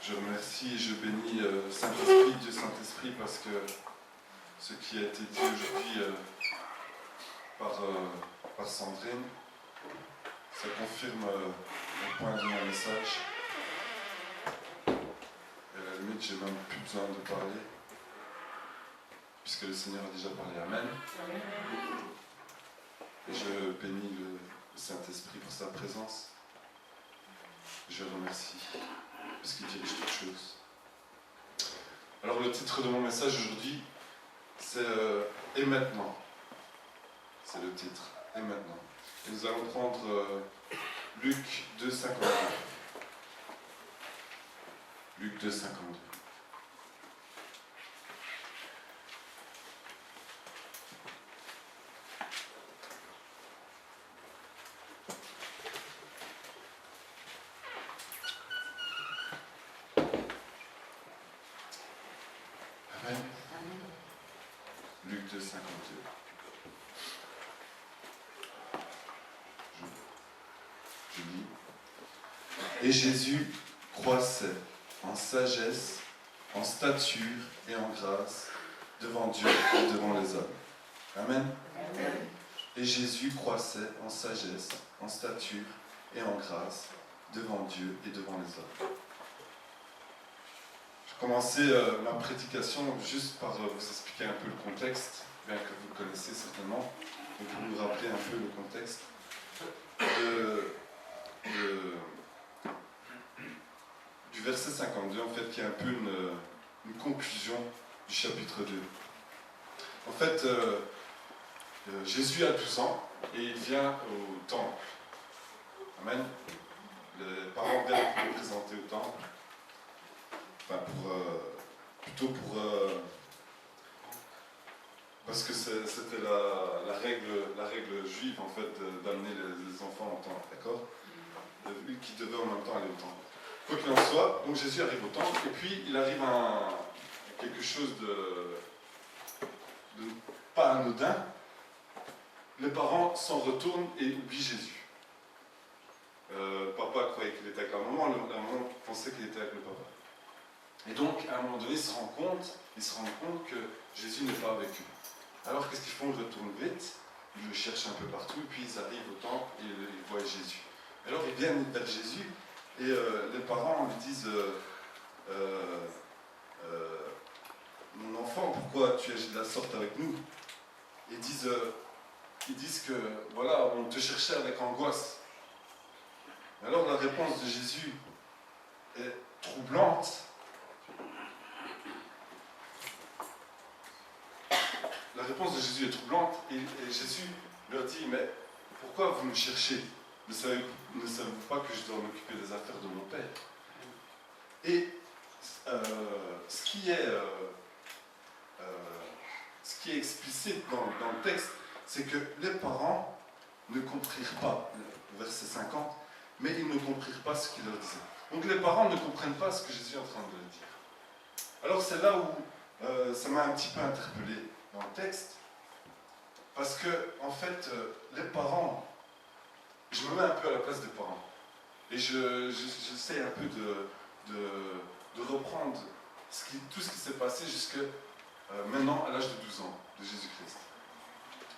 Je remercie et je bénis Saint-Esprit, Dieu Saint-Esprit, parce que ce qui a été dit aujourd'hui par Sandrine, ça confirme le point de mon message. Et à la limite, j'ai même plus besoin de parler, puisque le Seigneur a déjà parlé. Amen. Et je bénis le Saint-Esprit pour sa présence. Je le remercie, parce qu'il dirige toutes choses. Alors le titre de mon message aujourd'hui, c'est « Et maintenant ». C'est le titre, « Et maintenant ». Et nous allons prendre Luc 2, 52. Luc 2, 52. Amen. Luc 2, 52. Je lis. Et Jésus croissait en sagesse, en stature et en grâce devant Dieu et devant les hommes. Amen. Amen. Et Jésus croissait en sagesse, en stature et en grâce devant Dieu et devant les hommes. Je vais commencer ma prédication juste par vous expliquer un peu le contexte, bien que vous le connaissez certainement, mais pour vous rappeler un peu le contexte du verset 52, en fait, qui est un peu une conclusion du chapitre 2. En fait, Jésus a 12 ans et il vient au temple. Amen. Les parents viennent pour le présenter au temple. Enfin, parce que c'était la règle juive, en fait, d'amener les enfants au temple, d'accord? Lui qui devait en même temps aller au temple. Quoi qu'il en soit, donc Jésus arrive au temple, et puis il arrive à quelque chose de pas anodin. Les parents s'en retournent et oublient Jésus. Papa croyait qu'il était avec la maman pensait qu'il était avec le papa. Et donc, à un moment donné, ils se rendent compte que Jésus n'est pas avec eux. Alors, qu'est-ce qu'ils font? Ils retournent vite, ils le cherchent un peu partout, et puis ils arrivent au temple et ils voient Jésus. Alors, ils viennent vers Jésus, et les parents lui disent mon enfant, pourquoi tu agis de la sorte avec nous? Ils disent que, voilà, on te cherchait avec angoisse. Alors, la réponse de Jésus est troublante. La réponse de Jésus est troublante et Jésus leur dit, mais pourquoi vous me cherchez? Ne savez-vous pas que je dois m'occuper des affaires de mon Père? Et ce qui est explicite dans le texte, c'est que les parents ne comprirent pas, verset 50, mais ils ne comprirent pas ce qu'il leur disait. Donc les parents ne comprennent pas ce que Jésus est en train de leur dire. Alors c'est là où ça m'a un petit peu interpellé dans le texte, parce que, en fait, les parents, je me mets un peu à la place des parents, et j'essaie un peu de reprendre tout ce qui s'est passé jusqu'à maintenant, à l'âge de 12 ans, de Jésus-Christ.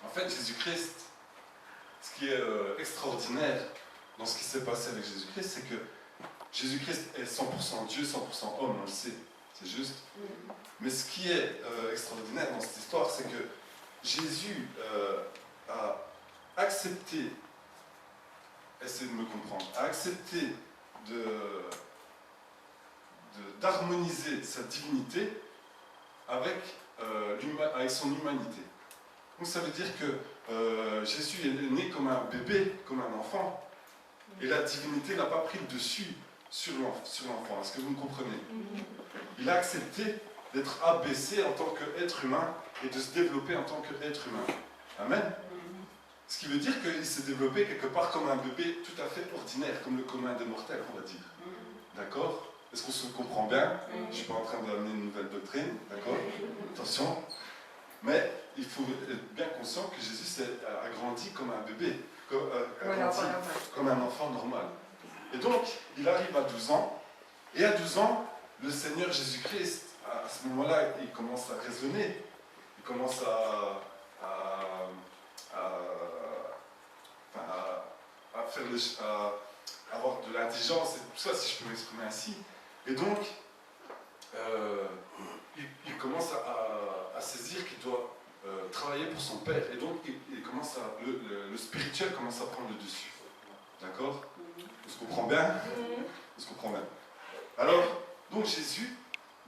En fait, Jésus-Christ, ce qui est extraordinaire dans ce qui s'est passé avec Jésus-Christ, c'est que Jésus-Christ est 100% Dieu, 100% homme, on le sait, c'est juste. Mais ce qui est extraordinaire dans cette histoire, c'est que Jésus a accepté, essayez de me comprendre, a accepté d'harmoniser sa divinité avec son humanité. Donc ça veut dire que Jésus est né comme un bébé, comme un enfant, et la divinité n'a pas pris le dessus sur l'enfant. Est-ce que vous me comprenez? Il a accepté d'être abaissé en tant qu'être humain et de se développer en tant qu'être humain. Amen. Ce qui veut dire qu'il s'est développé quelque part comme un bébé tout à fait ordinaire, comme le commun des mortels, on va dire. D'accord? Est-ce qu'on se comprend bien? Je ne suis pas en train d'amener une nouvelle doctrine, d'accord? Attention. Mais il faut être bien conscient que Jésus a grandi comme un bébé, comme un enfant normal. Et donc, il arrive à 12 ans, et à 12 ans, le Seigneur Jésus-Christ, à ce moment-là, il commence à raisonner, il commence à faire à avoir de l'intelligence et tout ça, si je peux m'exprimer ainsi. Et donc, il commence à saisir qu'il doit travailler pour son Père. Et donc, le spirituel commence à prendre le dessus. D'accord? On se comprend bien? On se comprend bien. Alors, donc Jésus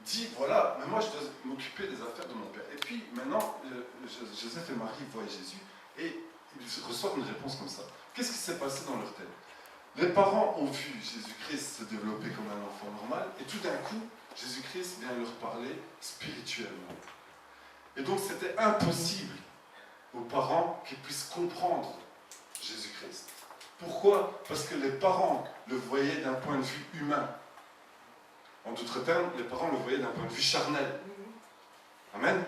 dit, voilà, mais moi je dois m'occuper des affaires de mon Père. Et puis maintenant, Joseph et Marie voient Jésus et ils reçoivent une réponse comme ça. Qu'est-ce qui s'est passé dans leur tête? Les parents ont vu Jésus-Christ se développer comme un enfant normal et tout d'un coup, Jésus-Christ vient leur parler spirituellement. Et donc c'était impossible aux parents qu'ils puissent comprendre Jésus-Christ. Pourquoi? Parce que les parents le voyaient d'un point de vue humain. En d'autres termes, les parents le voyaient d'un point de vue charnel. Amen.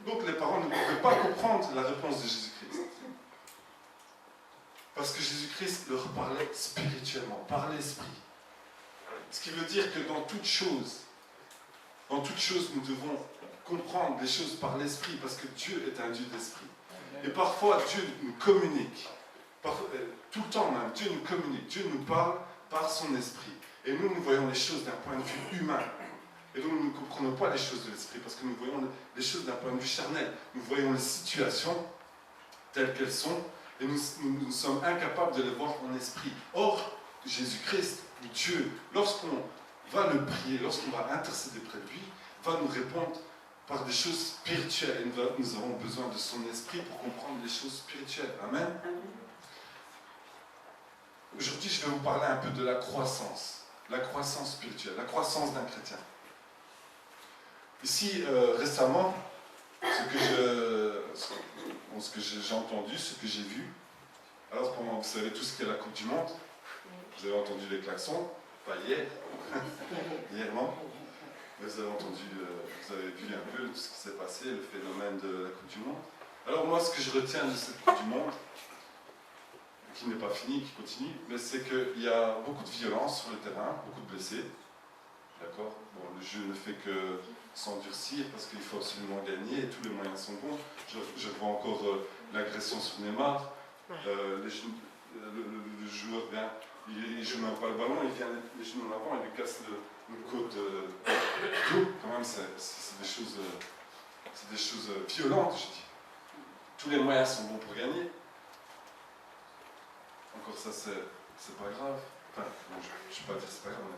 Donc les parents ne pouvaient pas comprendre la réponse de Jésus-Christ. Parce que Jésus-Christ leur parlait spirituellement, par l'esprit. Ce qui veut dire que dans toute chose, nous devons comprendre les choses par l'esprit, parce que Dieu est un Dieu d'esprit. Et parfois, Dieu nous communique. Tout le temps même, Dieu nous communique. Dieu nous parle par son esprit. Et nous voyons les choses d'un point de vue humain. Et donc, nous ne comprenons pas les choses de l'esprit, parce que nous voyons les choses d'un point de vue charnel. Nous voyons les situations telles qu'elles sont, et nous sommes incapables de les voir en esprit. Or, Jésus-Christ, ou Dieu, lorsqu'on va le prier, lorsqu'on va intercéder près de lui, va nous répondre par des choses spirituelles. Et nous avons besoin de son esprit pour comprendre les choses spirituelles. Amen. Aujourd'hui, je vais vous parler un peu de la croissance spirituelle, la croissance d'un chrétien. Ici, récemment, ce que j'ai entendu, ce que j'ai vu, alors vous savez tout ce qu'est la Coupe du Monde, vous avez entendu les klaxons, pas hier, hier non, mais vous avez vu un peu ce qui s'est passé, le phénomène de la Coupe du Monde. Alors moi, ce que je retiens de cette Coupe du Monde, qui n'est pas fini, qui continue, mais c'est qu'il y a beaucoup de violence sur le terrain, beaucoup de blessés. D'accord? Bon, le jeu ne fait que s'endurcir parce qu'il faut absolument gagner et tous les moyens sont bons. Je vois encore l'agression sur Neymar. Le joueur vient, il joue même pas le ballon, il vient les genoux en avant, il lui casse une côte du dos. Quand même, c'est des choses violentes, je dis. Tous les moyens sont bons pour gagner. Encore ça, c'est pas grave. Enfin, bon, je ne vais pas dire c'est pas grave, mais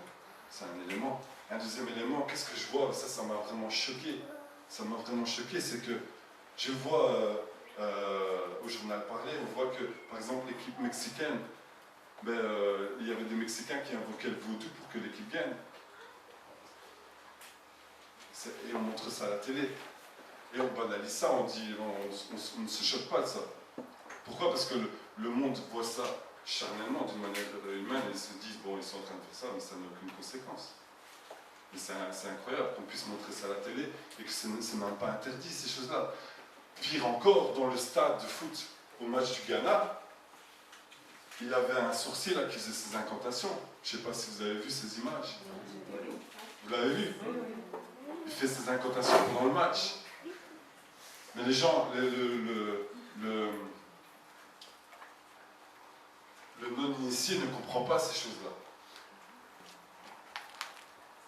c'est un élément. Un deuxième élément, qu'est-ce que je vois? Ça m'a vraiment choqué. Ça m'a vraiment choqué, c'est que je vois au journal parler, on voit que, par exemple, l'équipe mexicaine, il y avait des Mexicains qui invoquaient le vaudou pour que l'équipe gagne. Et on montre ça à la télé. Et on banalise ça, on dit, on ne se choque pas de ça. Pourquoi? Parce que le monde voit ça charnellement, d'une manière humaine, et ils se disent, bon, ils sont en train de faire ça, mais ça n'a aucune conséquence. Mais c'est incroyable qu'on puisse montrer ça à la télé et que c'est même pas interdit, ces choses-là. Pire encore, dans le stade de foot, au match du Ghana, il y avait un sorcier là qui faisait ses incantations. Je ne sais pas si vous avez vu ces images. Vous l'avez vu? Il fait ses incantations pendant le match. Mais les gens, le non-initié ne comprend pas ces choses-là.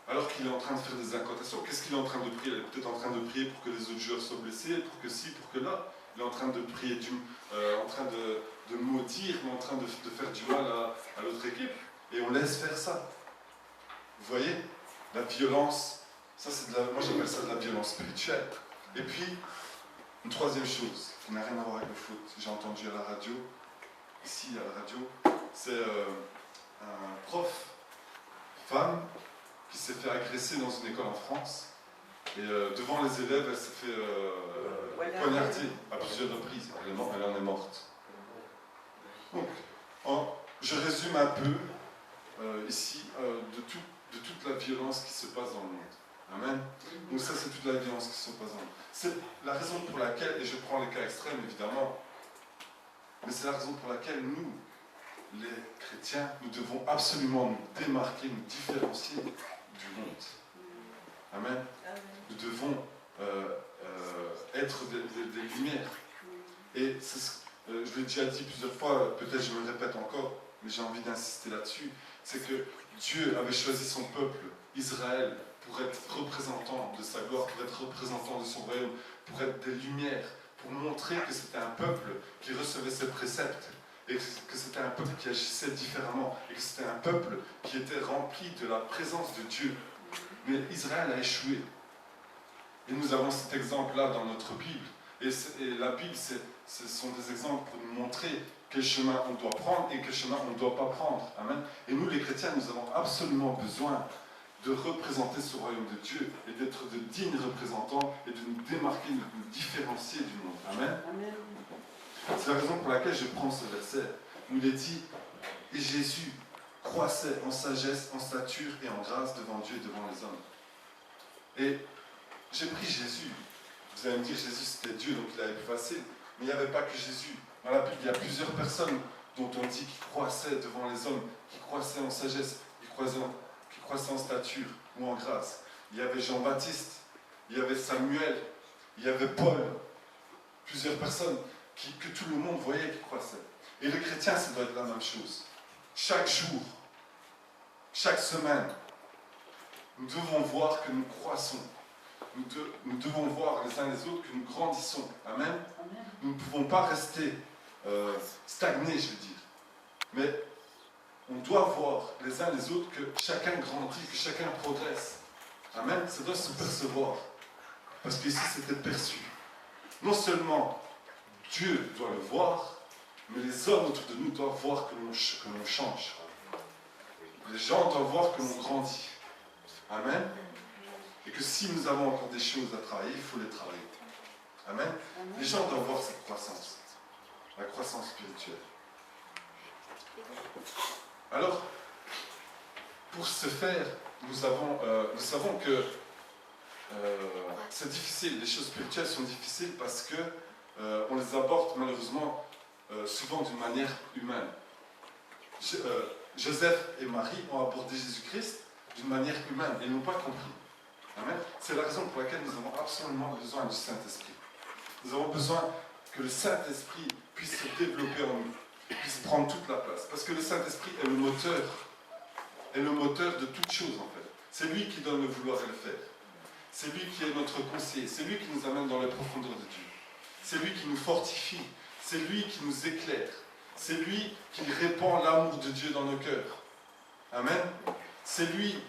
Alors qu'il est en train de faire des incantations, qu'est-ce qu'il est en train de prier? Il est peut-être en train de prier pour que les autres joueurs soient blessés, pour que ci, pour que là. Il est en train de prier, en train de maudire, mais en train de faire du mal à l'autre équipe. Et on laisse faire ça. Vous voyez? La violence, ça c'est moi j'appelle ça de la violence spirituelle. Et puis, une troisième chose, qui n'a rien à voir avec le foot, j'ai entendu à la radio, ici à la radio, c'est un prof, femme, qui s'est fait agresser dans une école en France. Et devant les élèves, elle s'est fait poignarder à plusieurs reprises. Elle en est morte. Donc, je résume un peu ici de toute la violence qui se passe dans le monde. Amen. Donc ça, c'est toute la violence qui se passe dans le monde. C'est la raison pour laquelle, et je prends les cas extrêmes évidemment, mais c'est la raison pour laquelle nous, les chrétiens, nous devons absolument nous démarquer, nous différencier du monde. Amen. Nous devons être des lumières. Et je l'ai déjà dit plusieurs fois, peut-être je me répète encore, mais j'ai envie d'insister là-dessus, c'est que Dieu avait choisi son peuple, Israël, pour être représentant de sa gloire, pour être représentant de son royaume, pour être des lumières, pour montrer que c'était un peuple qui recevait ses préceptes, et que c'était un peuple qui agissait différemment, et que c'était un peuple qui était rempli de la présence de Dieu. Mais Israël a échoué. Et nous avons cet exemple-là dans notre Bible. Et la Bible, ce sont des exemples pour nous montrer quel chemin on doit prendre et quel chemin on ne doit pas prendre. Amen. Et nous, les chrétiens, nous avons absolument besoin de représenter ce royaume de Dieu et d'être de dignes représentants et de nous démarquer, de nous différencier du monde. Amen. Amen. C'est la raison pour laquelle je prends ce verset. Où il est dit, et Jésus croissait en sagesse, en stature et en grâce devant Dieu et devant les hommes. Et j'ai pris Jésus. Vous allez me dire, Jésus c'était Dieu, donc il avait plus facile. Mais il n'y avait pas que Jésus. Dans la Bible, il y a plusieurs personnes dont on dit qu'ils croissaient devant les hommes, qui croissaient en sagesse, qui croissaient en stature ou en grâce. Il y avait Jean-Baptiste, il y avait Samuel, il y avait Paul. Plusieurs personnes que tout le monde voyait qui croissaient. Et le chrétien, ça doit être la même chose. Chaque jour, chaque semaine, nous devons voir que nous croissons. Nous devons voir les uns les autres que nous grandissons. Amen. Amen. Nous ne pouvons pas rester stagnés, je veux dire. Mais on doit voir les uns les autres que chacun grandit, que chacun progresse. Amen. Ça doit se percevoir. Parce qu'ici, c'était perçu. Non seulement Dieu doit le voir, mais les hommes autour de nous doivent voir que l'on change. Les gens doivent voir que l'on grandit. Amen. Et que si nous avons encore des choses à travailler, il faut les travailler. Amen. Les gens doivent voir cette croissance. La croissance spirituelle. Alors, pour ce faire, nous savons que c'est difficile. Les choses spirituelles sont difficiles parce que on les aborde malheureusement souvent d'une manière humaine. Joseph et Marie ont abordé Jésus-Christ d'une manière humaine et n'ont pas compris. Amen. C'est la raison pour laquelle nous avons absolument besoin du Saint-Esprit. Nous avons besoin que le Saint-Esprit puisse se développer en nous, puisse prendre toute la place. Parce que le Saint-Esprit est le moteur de toute chose en fait. C'est lui qui donne le vouloir et le faire. C'est lui qui est notre conseiller. C'est lui qui nous amène dans les profondeurs de Dieu. C'est lui qui nous fortifie. C'est lui qui nous éclaire. C'est lui qui répand l'amour de Dieu dans nos cœurs. Amen. C'est lui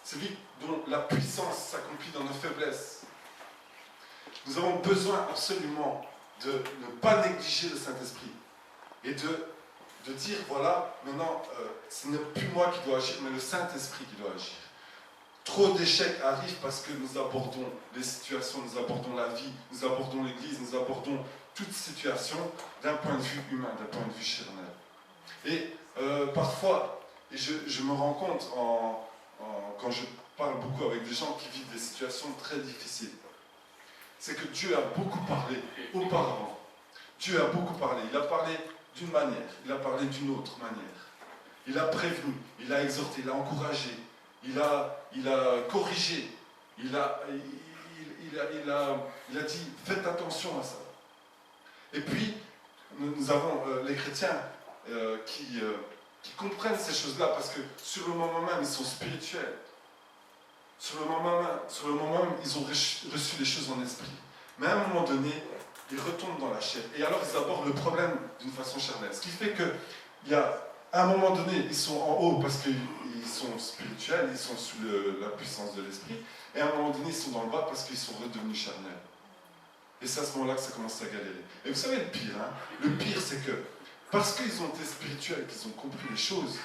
c'est lui dont la puissance s'accomplit dans nos faiblesses. Nous avons besoin absolument de ne pas négliger le Saint-Esprit et de dire, voilà, maintenant, ce n'est plus moi qui dois agir, mais le Saint-Esprit qui doit agir. Trop d'échecs arrivent parce que nous abordons les situations, nous abordons la vie, nous abordons l'Église, nous abordons toute situation d'un point de vue humain, d'un point de vue charnel. Et parfois, et je me rends compte quand je parle beaucoup avec des gens qui vivent des situations très difficiles, c'est que Dieu a beaucoup parlé auparavant. Dieu a beaucoup parlé. Il a parlé d'une manière, il a parlé d'une autre manière. Il a prévenu, il a exhorté, il a encouragé, il a corrigé, il a dit faites attention à ça. Et puis, nous avons les chrétiens qui comprennent ces choses-là parce que sur le moment même, ils sont spirituels. Sur le moment même, ils ont reçu les choses en esprit. Mais à un moment donné, ils retombent dans la chair. Et alors, ils abordent le problème d'une façon charnelle. Ce qui fait qu'à un moment donné, ils sont en haut parce qu'ils sont spirituels, ils sont sous la puissance de l'esprit. Et à un moment donné, ils sont dans le bas parce qu'ils sont redevenus charnels. Et c'est à ce moment-là que ça commence à galérer. Et vous savez le pire, hein? Le pire, c'est que parce qu'ils ont été spirituels, qu'ils ont compris les choses,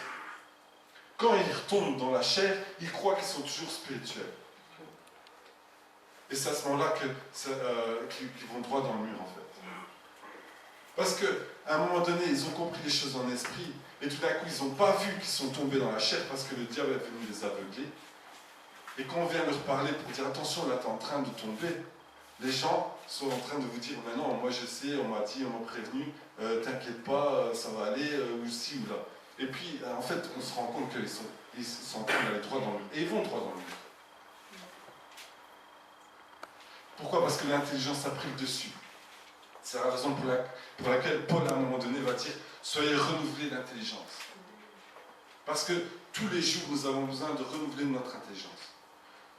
quand ils retombent dans la chair, ils croient qu'ils sont toujours spirituels. Et c'est à ce moment-là qu'ils vont droit dans le mur, en fait. Parce qu'à un moment donné, ils ont compris les choses en esprit, et tout d'un coup, ils n'ont pas vu qu'ils sont tombés dans la chair parce que le diable est venu les aveugler. Et quand on vient leur parler pour dire attention, là, tu es en train de tomber, les gens sont en train de vous dire mais non, moi je sais, on m'a dit, on m'a prévenu, t'inquiète pas, ça va aller, ou ci ou là. Et puis, en fait, on se rend compte qu'ils ils sont en train d'aller droit dans le mur. Et ils vont droit dans le mur. Pourquoi? Parce que l'intelligence a pris le dessus. C'est la raison pour laquelle Paul, à un moment donné, va dire « Soyez renouvelés d'intelligence ». Parce que tous les jours, nous avons besoin de renouveler notre intelligence.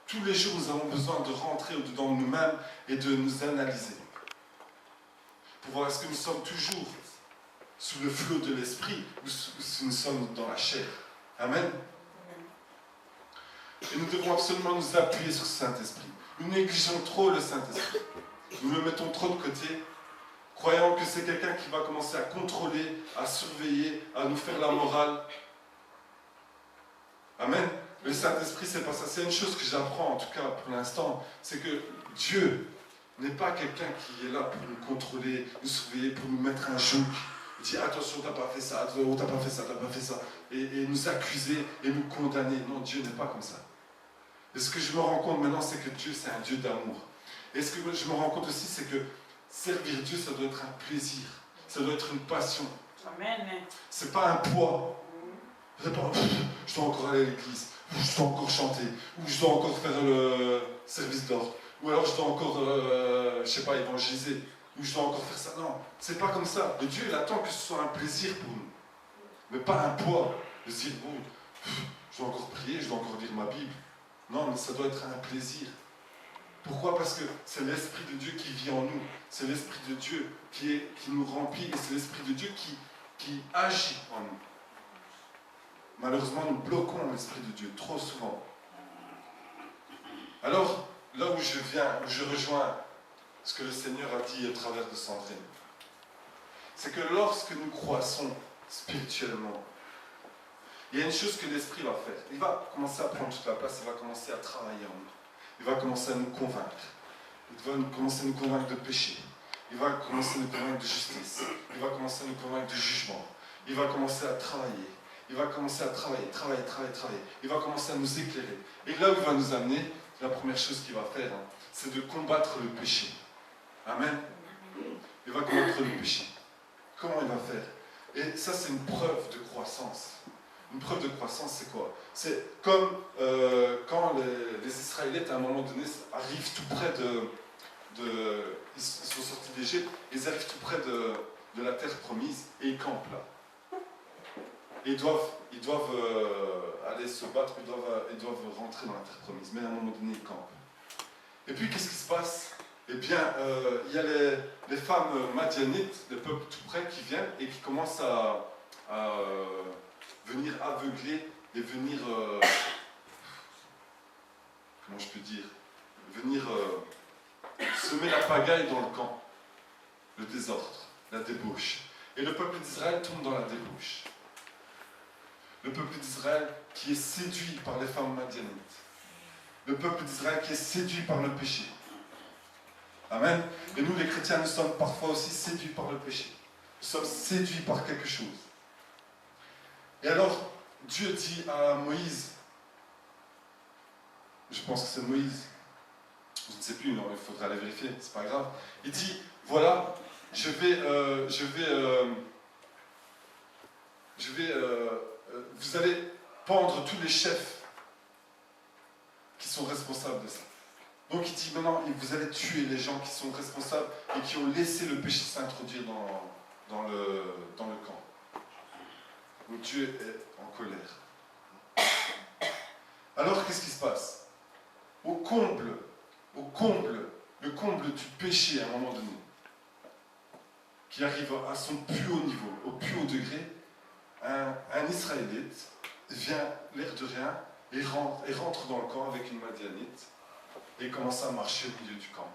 Tous les jours, nous avons besoin de rentrer au-dedans de nous-mêmes et de nous analyser. Pour voir est-ce que nous sommes toujours sous le flot de l'esprit ou si nous sommes dans la chair. Amen. Et nous devons absolument nous appuyer sur ce Saint-Esprit. Nous négligeons trop le Saint-Esprit. Nous le mettons trop de côté, croyant que c'est quelqu'un qui va commencer à contrôler, à surveiller, à nous faire la morale. Amen. Le Saint-Esprit, c'est pas ça. C'est une chose que j'apprends, en tout cas pour l'instant, c'est que Dieu n'est pas quelqu'un qui est là pour nous contrôler, nous surveiller, pour nous mettre un joug. Il dit attention, t'as pas fait ça, oh, t'as pas fait ça, t'as pas fait ça. Et nous accuser et nous condamner. Non, Dieu n'est pas comme ça. Et ce que je me rends compte maintenant, c'est que Dieu, c'est un Dieu d'amour. Et ce que je me rends compte aussi, c'est que servir Dieu, ça doit être un plaisir. Ça doit être une passion. Amen. C'est pas un poids. C'est pas, je dois encore aller à l'église, ou je dois encore chanter, ou je dois encore faire le service d'ordre, ou alors je dois encore, je sais pas, évangéliser, ou je dois encore faire ça. Non, c'est pas comme ça. Le Dieu, il attend que ce soit un plaisir pour nous, mais pas un poids. De se dire, bon, je dois encore prier, je dois encore lire ma Bible. Non, mais ça doit être un plaisir. Pourquoi? Parce que c'est l'Esprit de Dieu qui vit en nous. C'est l'Esprit de Dieu qui nous remplit, et c'est l'Esprit de Dieu qui agit en nous. Malheureusement, nous bloquons l'Esprit de Dieu trop souvent. Alors, là où je rejoins ce que le Seigneur a dit au travers de Sandrine, c'est que lorsque nous croissons spirituellement, il y a une chose que l'Esprit va faire. Il va commencer à prendre toute la place, il va commencer à travailler en nous. Il va commencer à nous convaincre. Il va commencer à nous convaincre de péché. Il va commencer à nous convaincre de justice. Il va commencer à nous convaincre de jugement. Il va commencer à travailler. Il va commencer à travailler. Il va commencer à nous éclairer. Et là où il va nous amener, la première chose qu'il va faire, c'est de combattre le péché. Amen. Il va combattre le péché. Comment il va faire? Et ça, c'est une preuve de croissance. Une preuve de croissance, c'est quoi? C'est comme quand les Israélites, à un moment donné, arrivent tout près ils sont sortis d'Égypte, ils arrivent tout près de la terre promise, et ils campent là. Et ils doivent aller se battre, ils doivent rentrer dans la terre promise, mais à un moment donné, ils campent. Et puis, qu'est-ce qui se passe? Eh bien, il y a les femmes madianites, le peuple tout près, qui viennent et qui commencent à venir aveugler et venir, comment je peux dire, venir semer la pagaille dans le camp, le désordre, la débauche. Et le peuple d'Israël tombe dans la débauche. Le peuple d'Israël qui est séduit par les femmes madianites. Le peuple d'Israël qui est séduit par le péché. Amen. Et nous, les chrétiens, nous sommes parfois aussi séduits par le péché. Nous sommes séduits par quelque chose. Et alors, Dieu dit à Moïse, je pense que c'est Moïse, je ne sais plus, non, il faudra aller vérifier, c'est pas grave. Il dit, voilà, vous allez pendre tous les chefs qui sont responsables de ça. Donc il dit maintenant, vous allez tuer les gens qui sont responsables et qui ont laissé le péché s'introduire dans le camp. Donc Dieu est en colère. Alors qu'est-ce qui se passe? Le comble du péché à un moment donné, qui arrive à son plus haut niveau, au plus haut degré, un Israélite vient, l'air de rien, et rentre dans le camp avec une Madianite, et commence à marcher au milieu du camp,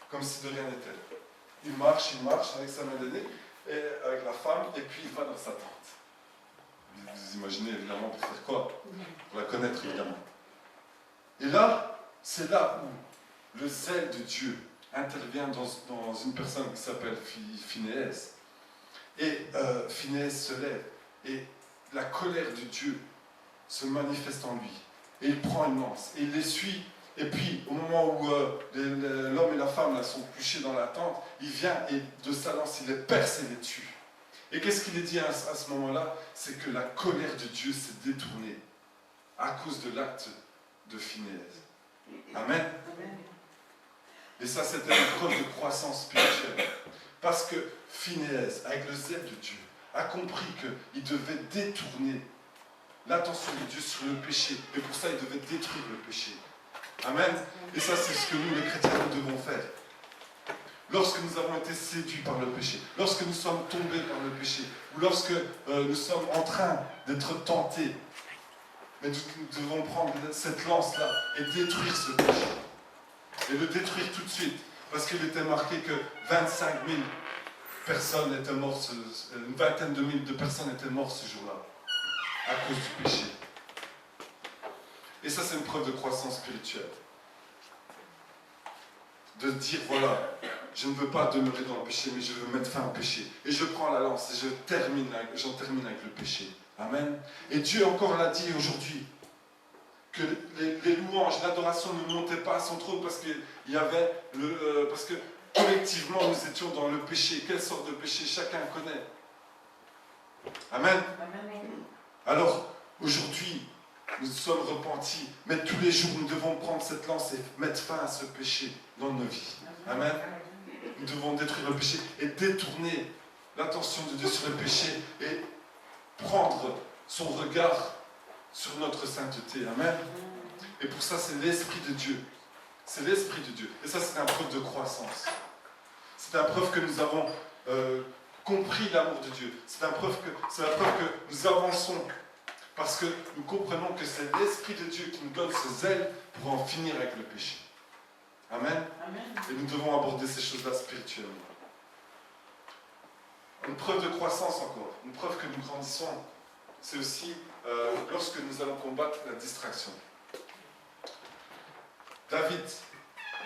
comme si de rien n'était. Il marche avec sa Madianite, et avec la femme, et puis il va dans sa tente. Vous imaginez évidemment pour faire quoi? Pour la connaître évidemment. Et là, c'est là où le zèle de Dieu intervient dans une personne qui s'appelle Phinéas. Et Phinéas se lève, et la colère de Dieu se manifeste en lui. Et il prend une lance, et il les suit. Et puis, au moment où l'homme et la femme là, sont couchés dans la tente, il vient et de sa lance, il les perce et les tue. Et qu'est-ce qu'il est dit à ce moment-là? C'est que la colère de Dieu s'est détournée. à cause de l'acte de Phinéas. Amen. Et ça, c'était une preuve de croissance spirituelle. Parce que Phinéas, avec le zèle de Dieu, a compris qu'il devait détourner l'attention de Dieu sur le péché. Et pour ça, il devait détruire le péché. Amen. Et ça, c'est ce que nous, les chrétiens, nous devons faire. Lorsque nous avons été séduits par le péché, lorsque nous sommes tombés par le péché, ou lorsque nous sommes en train d'être tentés, mais nous devons prendre cette lance-là et détruire ce péché. Et le détruire tout de suite. Parce qu'il était marqué que 25 000 personnes étaient mortes, une vingtaine de milliers de personnes étaient mortes ce jour-là, à cause du péché. Et ça, c'est une preuve de croissance spirituelle. De dire, voilà, je ne veux pas demeurer dans le péché, mais je veux mettre fin au péché. Et je prends la lance et j'en termine avec le péché. Amen. Et Dieu encore l'a dit aujourd'hui, que les louanges, l'adoration ne montaient pas à son trône parce que collectivement nous étions dans le péché. Quelle sorte de péché? Chacun connaît. Amen. Alors aujourd'hui, nous sommes repentis, mais tous les jours nous devons prendre cette lance et mettre fin à ce péché dans nos vies. Amen. Nous devons détruire le péché et détourner l'attention de Dieu sur le péché et prendre son regard sur notre sainteté. Amen. Et pour ça, c'est l'Esprit de Dieu. C'est l'Esprit de Dieu. Et ça, c'est une preuve de croissance. C'est une preuve que nous avons compris l'amour de Dieu. C'est la preuve que nous avançons parce que nous comprenons que c'est l'Esprit de Dieu qui nous donne ce zèle pour en finir avec le péché. Amen. Et nous devons aborder ces choses-là spirituellement. Une preuve de croissance encore, une preuve que nous grandissons, c'est aussi lorsque nous allons combattre la distraction. David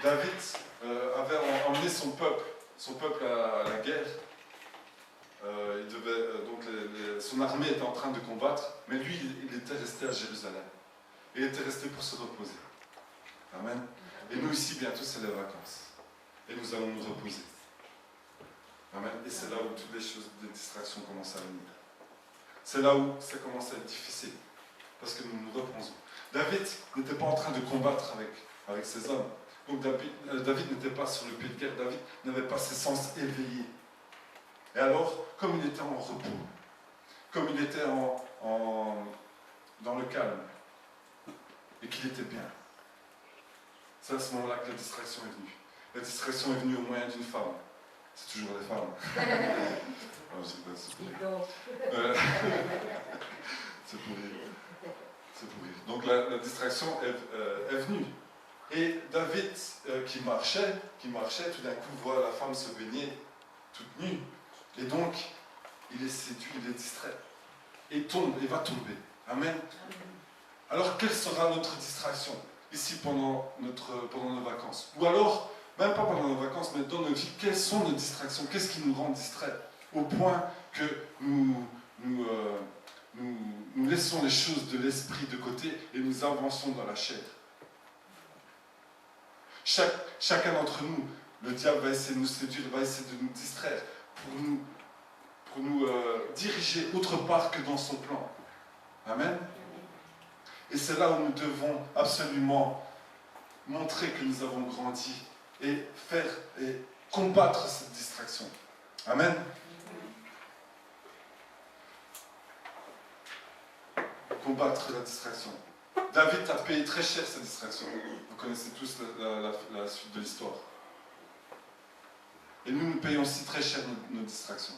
avait emmené son peuple à la guerre. Son armée était en train de combattre, mais lui, il était resté à Jérusalem. Il était resté pour se reposer. Amen. Et nous ici, bientôt, c'est les vacances. Et nous allons nous reposer. Amen. Et c'est là où toutes les choses de distraction commencent à venir. C'est là où ça commence à être difficile. Parce que nous nous reposons. David n'était pas en train de combattre avec ses hommes. Donc David n'était pas sur le pied de guerre. David n'avait pas ses sens éveillés. Et alors, comme il était en repos, comme il était dans le calme, et qu'il était bien, c'est à ce moment-là que la distraction est venue. La distraction est venue au moyen d'une femme. C'est toujours les femmes. Oh, c'est pour rire. C'est pour rire. Donc la distraction est venue. Et David, qui marchait, tout d'un coup voit la femme se baigner toute nue. Et donc, il est séduit, il est distrait. Et tombe, et va tomber. Amen. Alors, quelle sera notre distraction ici pendant nos vacances? Ou alors, même pas pendant nos vacances, mais dans nos vies, quelles sont nos distractions? Qu'est-ce qui nous rend distraits? Au point que nous laissons les choses de l'esprit de côté et nous avançons dans la chair. Chacun d'entre nous, le diable va essayer de nous séduire, va essayer de nous distraire pour nous diriger autre part que dans son plan. Amen. Et c'est là où nous devons absolument montrer que nous avons grandi et combattre cette distraction. Amen. Combattre la distraction. David a payé très cher cette distraction. Vous connaissez tous la suite de l'histoire. Et nous payons aussi très cher nos distractions.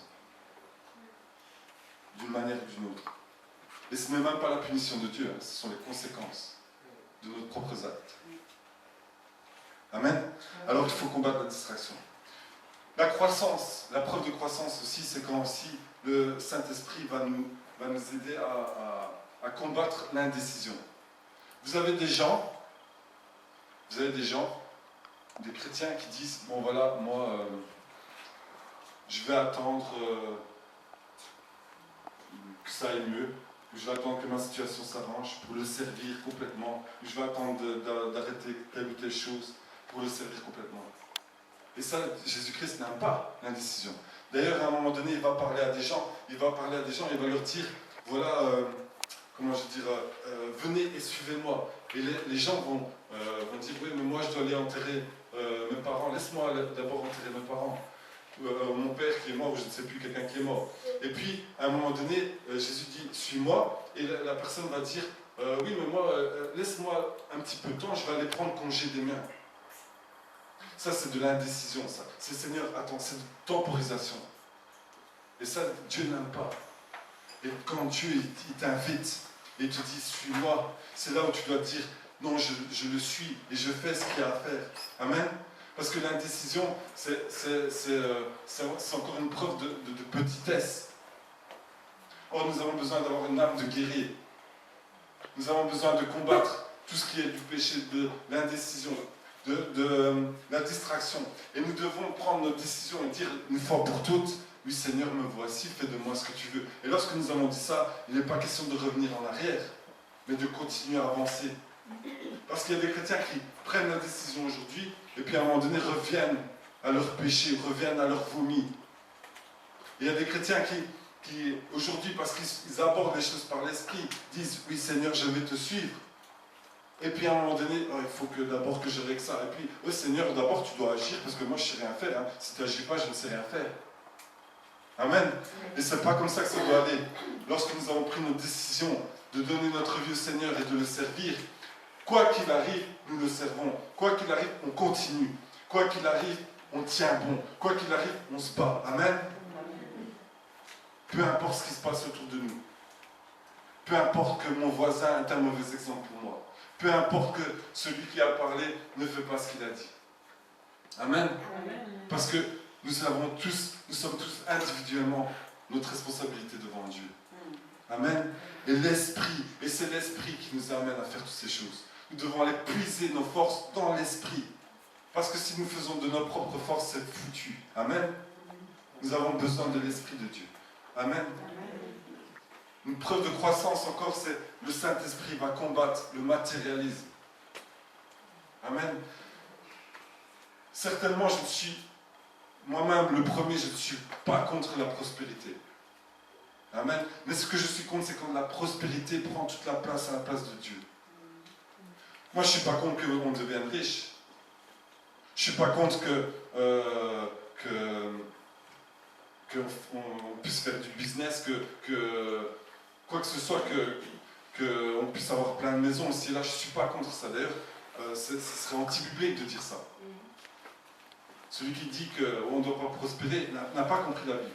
D'une manière ou d'une autre. Et ce n'est même pas la punition de Dieu, ce sont les conséquences de nos propres actes. Amen. Alors il faut combattre la distraction. La croissance, la preuve de croissance aussi, c'est quand aussi le Saint-Esprit va nous aider à combattre l'indécision. Vous avez des gens, des chrétiens qui disent, bon voilà, moi, je vais attendre que ça aille mieux, je vais attendre que ma situation s'arrange pour le servir complètement, je vais attendre d'arrêter telle ou telle chose pour le servir complètement. Et ça, Jésus-Christ n'aime pas l'indécision. D'ailleurs, à un moment donné, il va parler à des gens, il va leur dire, voilà, comment je veux dire, venez et suivez-moi. Et les gens vont dire, oui, mais moi je dois aller enterrer mes parents, laisse-moi d'abord enterrer mes parents. Mon père qui est mort, ou je ne sais plus, quelqu'un qui est mort. Et puis, à un moment donné, Jésus dit, suis-moi, et la personne va dire, oui, mais moi, laisse-moi un petit peu de temps, je vais aller prendre congé des miens. Ça, c'est de l'indécision, ça. C'est Seigneur, attends, c'est de temporisation. Et ça, Dieu n'aime pas. Et quand Dieu il t'invite et te dit, suis-moi, c'est là où tu dois te dire, non, je le suis et je fais ce qu'il y a à faire. Amen. Parce que l'indécision, c'est encore une preuve de petitesse. Or, nous avons besoin d'avoir une âme de guerrier. Nous avons besoin de combattre tout ce qui est du péché, de l'indécision, de la distraction. Et nous devons prendre notre décision et dire une fois pour toutes, oui Seigneur, me voici, fais de moi ce que tu veux. Et lorsque nous avons dit ça, il n'est pas question de revenir en arrière, mais de continuer à avancer. Parce qu'il y a des chrétiens qui prennent la décision aujourd'hui, et puis à un moment donné reviennent à leur péché, reviennent à leur vomi. Et il y a des chrétiens qui aujourd'hui, parce qu'ils abordent les choses par l'esprit, disent, oui Seigneur, je vais te suivre. Et puis à un moment donné, il faut que d'abord que je règle ça. Et puis, oui Seigneur, d'abord tu dois agir, parce que moi je ne sais rien faire. Hein. Si tu n'agis pas, je ne sais rien faire. Amen. Et c'est pas comme ça que ça doit aller. Lorsque nous avons pris notre décision de donner notre vie au Seigneur et de le servir, quoi qu'il arrive, nous le servons. Quoi qu'il arrive, on continue. Quoi qu'il arrive, on tient bon. Quoi qu'il arrive, on se bat. Amen. Peu importe ce qui se passe autour de nous. Peu importe que mon voisin est un mauvais exemple pour moi. Peu importe que celui qui a parlé ne fait pas ce qu'il a dit. Amen. Parce que nous sommes tous individuellement notre responsabilité devant Dieu. Amen. Et l'esprit, et c'est l'esprit qui nous amène à faire toutes ces choses. Nous devons aller puiser nos forces dans l'esprit. Parce que si nous faisons de nos propres forces, c'est foutu. Amen. Nous avons besoin de l'esprit de Dieu. Amen. Une preuve de croissance encore, c'est le Saint-Esprit va combattre le matérialisme. Amen. Certainement, je suis moi-même le premier, je ne suis pas contre la prospérité. Amen. Mais ce que je suis contre, c'est quand la prospérité prend toute la place à la place de Dieu. Moi, je ne suis pas contre qu'on devienne riche. Je ne suis pas contre qu'on puisse faire du business, quoi que ce soit, qu'on puisse avoir plein de maisons aussi. Là, je ne suis pas contre ça. D'ailleurs, ce serait anti-biblique de dire ça. Celui qui dit qu'on ne doit pas prospérer n'a pas compris la Bible.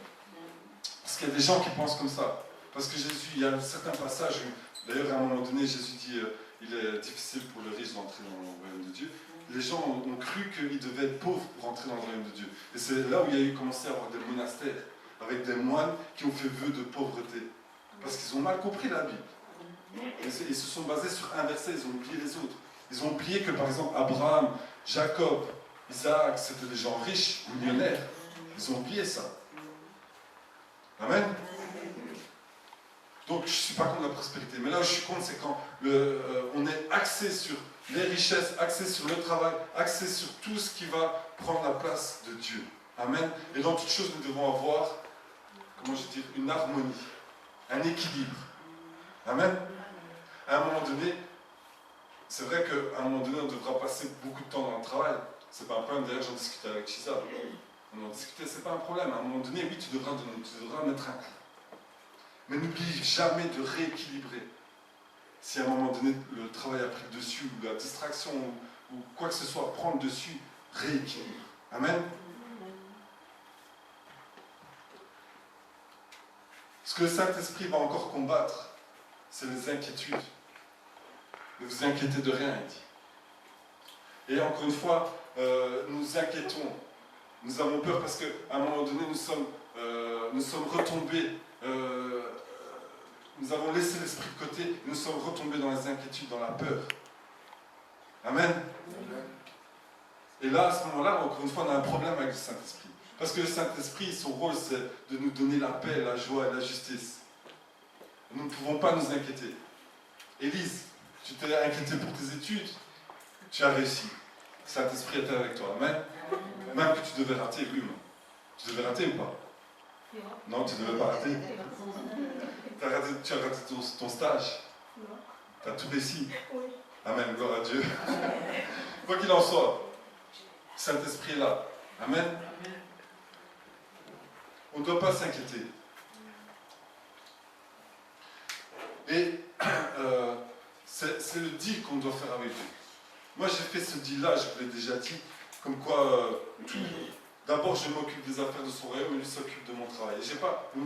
Parce qu'il y a des gens qui pensent comme ça. Parce que Jésus, il y a certains passages où, d'ailleurs, à un moment donné, Jésus dit il est difficile pour le riche d'entrer dans le royaume de Dieu. Les gens ont cru qu'ils devaient être pauvres pour entrer dans le royaume de Dieu. Et c'est là où il y a eu commencé à avoir des monastères, avec des moines qui ont fait vœu de pauvreté. Parce qu'ils ont mal compris la Bible. Ils se sont basés sur un verset, ils ont oublié les autres. Ils ont oublié que, par exemple, Abraham, Jacob, Isaac, c'était des gens riches, millionnaires. Ils ont oublié ça. Amen. Donc je ne suis pas contre la prospérité. Mais là où je suis contre, c'est quand on est axé sur les richesses, axé sur le travail, axé sur tout ce qui va prendre la place de Dieu. Amen. Et dans toute chose, nous devons avoir, comment je dis, une harmonie, un équilibre. Amen. À un moment donné, c'est vrai qu'à un moment donné, on devra passer beaucoup de temps dans le travail. C'est pas un problème. D'ailleurs, j'en discutais avec Chisa. On en discutait, c'est pas un problème. À un moment donné, oui, tu devras mettre un coup. Mais n'oublie jamais de rééquilibrer. Si à un moment donné, le travail a pris le dessus, ou la distraction, ou quoi que ce soit prend le dessus, rééquilibre. Amen. Ce que le Saint-Esprit va encore combattre, c'est les inquiétudes. Ne vous inquiétez de rien, il dit. Et encore une fois, nous inquiétons. Nous avons peur parce qu'à un moment donné, nous sommes retombés, nous avons laissé l'esprit de côté, et nous sommes retombés dans les inquiétudes, dans la peur. Amen. Et là, à ce moment-là, encore une fois, on a un problème avec le Saint-Esprit. Parce que le Saint-Esprit, son rôle, c'est de nous donner la paix, la joie et la justice. Nous ne pouvons pas nous inquiéter. Élise, tu t'es inquiété pour tes études, tu as réussi. Le Saint-Esprit était avec toi. Amen. Même que tu devais rater, oui, mais tu devais rater ou pas? Non, tu ne devais pas rater. Tu as raté ton stage. Non. Tu as tous les signes. Oui. Amen, gloire à Dieu. Quoi qu'il en soit, Saint-Esprit est là. Amen. On ne doit pas s'inquiéter. Et c'est le deal qu'on doit faire avec Dieu. Moi, j'ai fait ce deal-là, je vous l'ai déjà dit, comme quoi, d'abord, je m'occupe des affaires de son royaume et lui s'occupe de mon travail. Et j'ai pas, le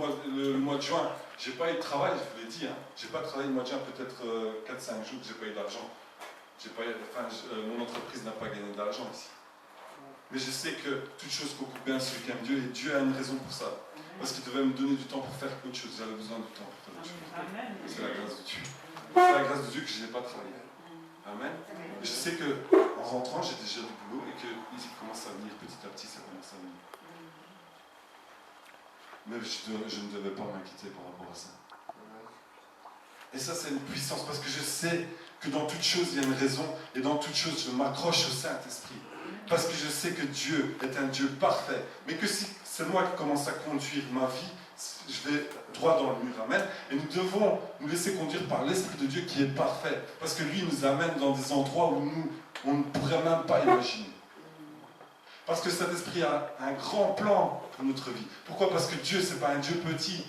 mois de juin, j'ai pas eu de travail, je vous l'ai dit. Hein. J'ai pas travaillé le mois de juin, peut-être 4-5 jours, j'ai pas eu d'argent. Mon entreprise n'a pas gagné d'argent ici. Mais je sais que toute chose concourt bien à celui qui aime Dieu, et Dieu a une raison pour ça. Parce qu'il devait me donner du temps pour faire autre chose. J'avais besoin de temps pour faire autre chose. C'est la grâce de Dieu. C'est la grâce de Dieu que je n'ai pas travaillé. Amen. Et je sais qu'en rentrant, j'ai déjà du boulot et qu'il commence à venir petit à petit, ça commence à venir. Mais je ne devais pas m'inquiéter par rapport à ça. Et ça, c'est une puissance parce que je sais que dans toute chose, il y a une raison et dans toute chose, je m'accroche au Saint-Esprit. Parce que je sais que Dieu est un Dieu parfait. Mais que si c'est moi qui commence à conduire ma vie, je vais droit dans le mur. Amen. Et nous devons nous laisser conduire par l'Esprit de Dieu qui est parfait. Parce que lui nous amène dans des endroits où nous, on ne pourrait même pas imaginer. Parce que cet esprit a un grand plan pour notre vie. Pourquoi? Parce que Dieu, ce n'est pas un Dieu petit.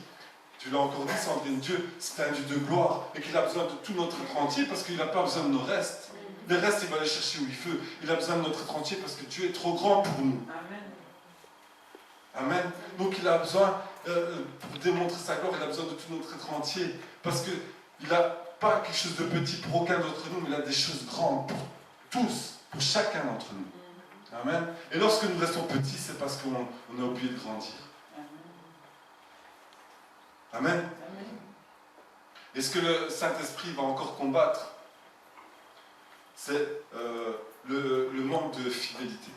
Tu l'as encore dit, Sandrine, Dieu, c'est un Dieu de gloire et qu'il a besoin de tout notre être entier parce qu'il n'a pas besoin de nos restes. Les restes, il va les chercher où il veut. Il a besoin de notre être entier parce que Dieu est trop grand pour nous. Amen. Amen. Donc il a besoin, pour démontrer sa gloire, il a besoin de tout notre être entier. Parce qu'il n'a pas quelque chose de petit pour aucun d'entre nous, mais il a des choses grandes pour tous, pour chacun d'entre nous. Amen. Et lorsque nous restons petits, c'est parce qu'on a oublié de grandir. Amen. Et ce que le Saint-Esprit va encore combattre, c'est le manque de fidélité.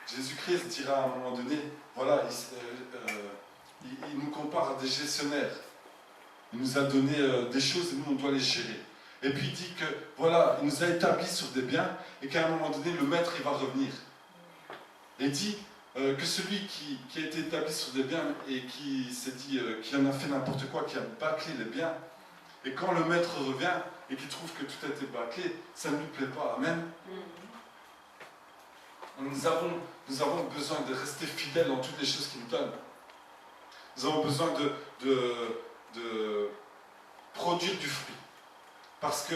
Jésus-Christ dira à un moment donné, voilà, il nous compare à des gestionnaires. Il nous a donné des choses et nous, on doit les gérer. Et puis il dit que, voilà, il nous a établis sur des biens et qu'à un moment donné, le maître, il va revenir. Et il dit que celui qui a été établi sur des biens et qui s'est dit, qui en a fait n'importe quoi, qui a bâclé les biens, et quand le maître revient et qu'il trouve que tout a été bâclé, ça ne lui plaît pas. Amen. Nous avons besoin de rester fidèles dans toutes les choses qu'il nous donne. Nous avons besoin de produire du fruit. Parce que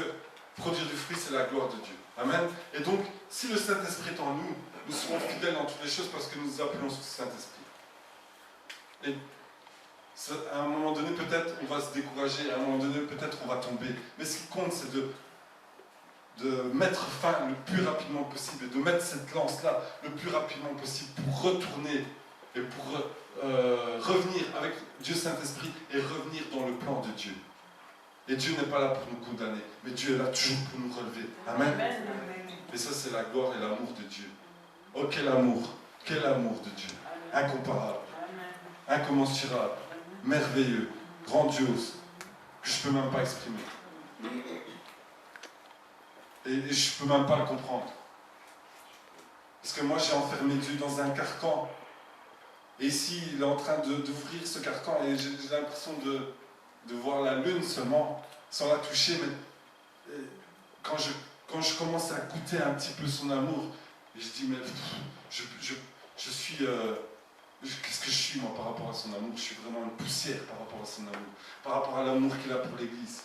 produire du fruit, c'est la gloire de Dieu. Amen. Et donc, si le Saint-Esprit est en nous, nous serons fidèles dans toutes les choses parce que nous appelons sur le Saint-Esprit. Et à un moment donné, peut-être, on va se décourager. À un moment donné, peut-être, on va tomber. Mais ce qui compte, c'est de mettre fin le plus rapidement possible et de mettre cette lance-là le plus rapidement possible pour retourner et pour revenir avec Dieu Saint-Esprit et revenir dans le plan de Dieu. Et Dieu n'est pas là pour nous condamner, mais Dieu est là toujours pour nous relever. Amen. Et ça, c'est la gloire et l'amour de Dieu. Oh, quel amour de Dieu. Incomparable, incommensurable, merveilleux, grandiose, que je ne peux même pas exprimer. Et je ne peux même pas le comprendre. Parce que moi, j'ai enfermé Dieu dans un carcan. Et ici, il est en train d'ouvrir ce carcan. Et j'ai l'impression de voir la lune seulement, sans la toucher. Mais quand je commence à goûter un petit peu son amour, et je dis, mais je suis... qu'est-ce que je suis, moi, par rapport à son amour? Je suis vraiment une poussière par rapport à son amour. Par rapport à l'amour qu'il a pour l'Église.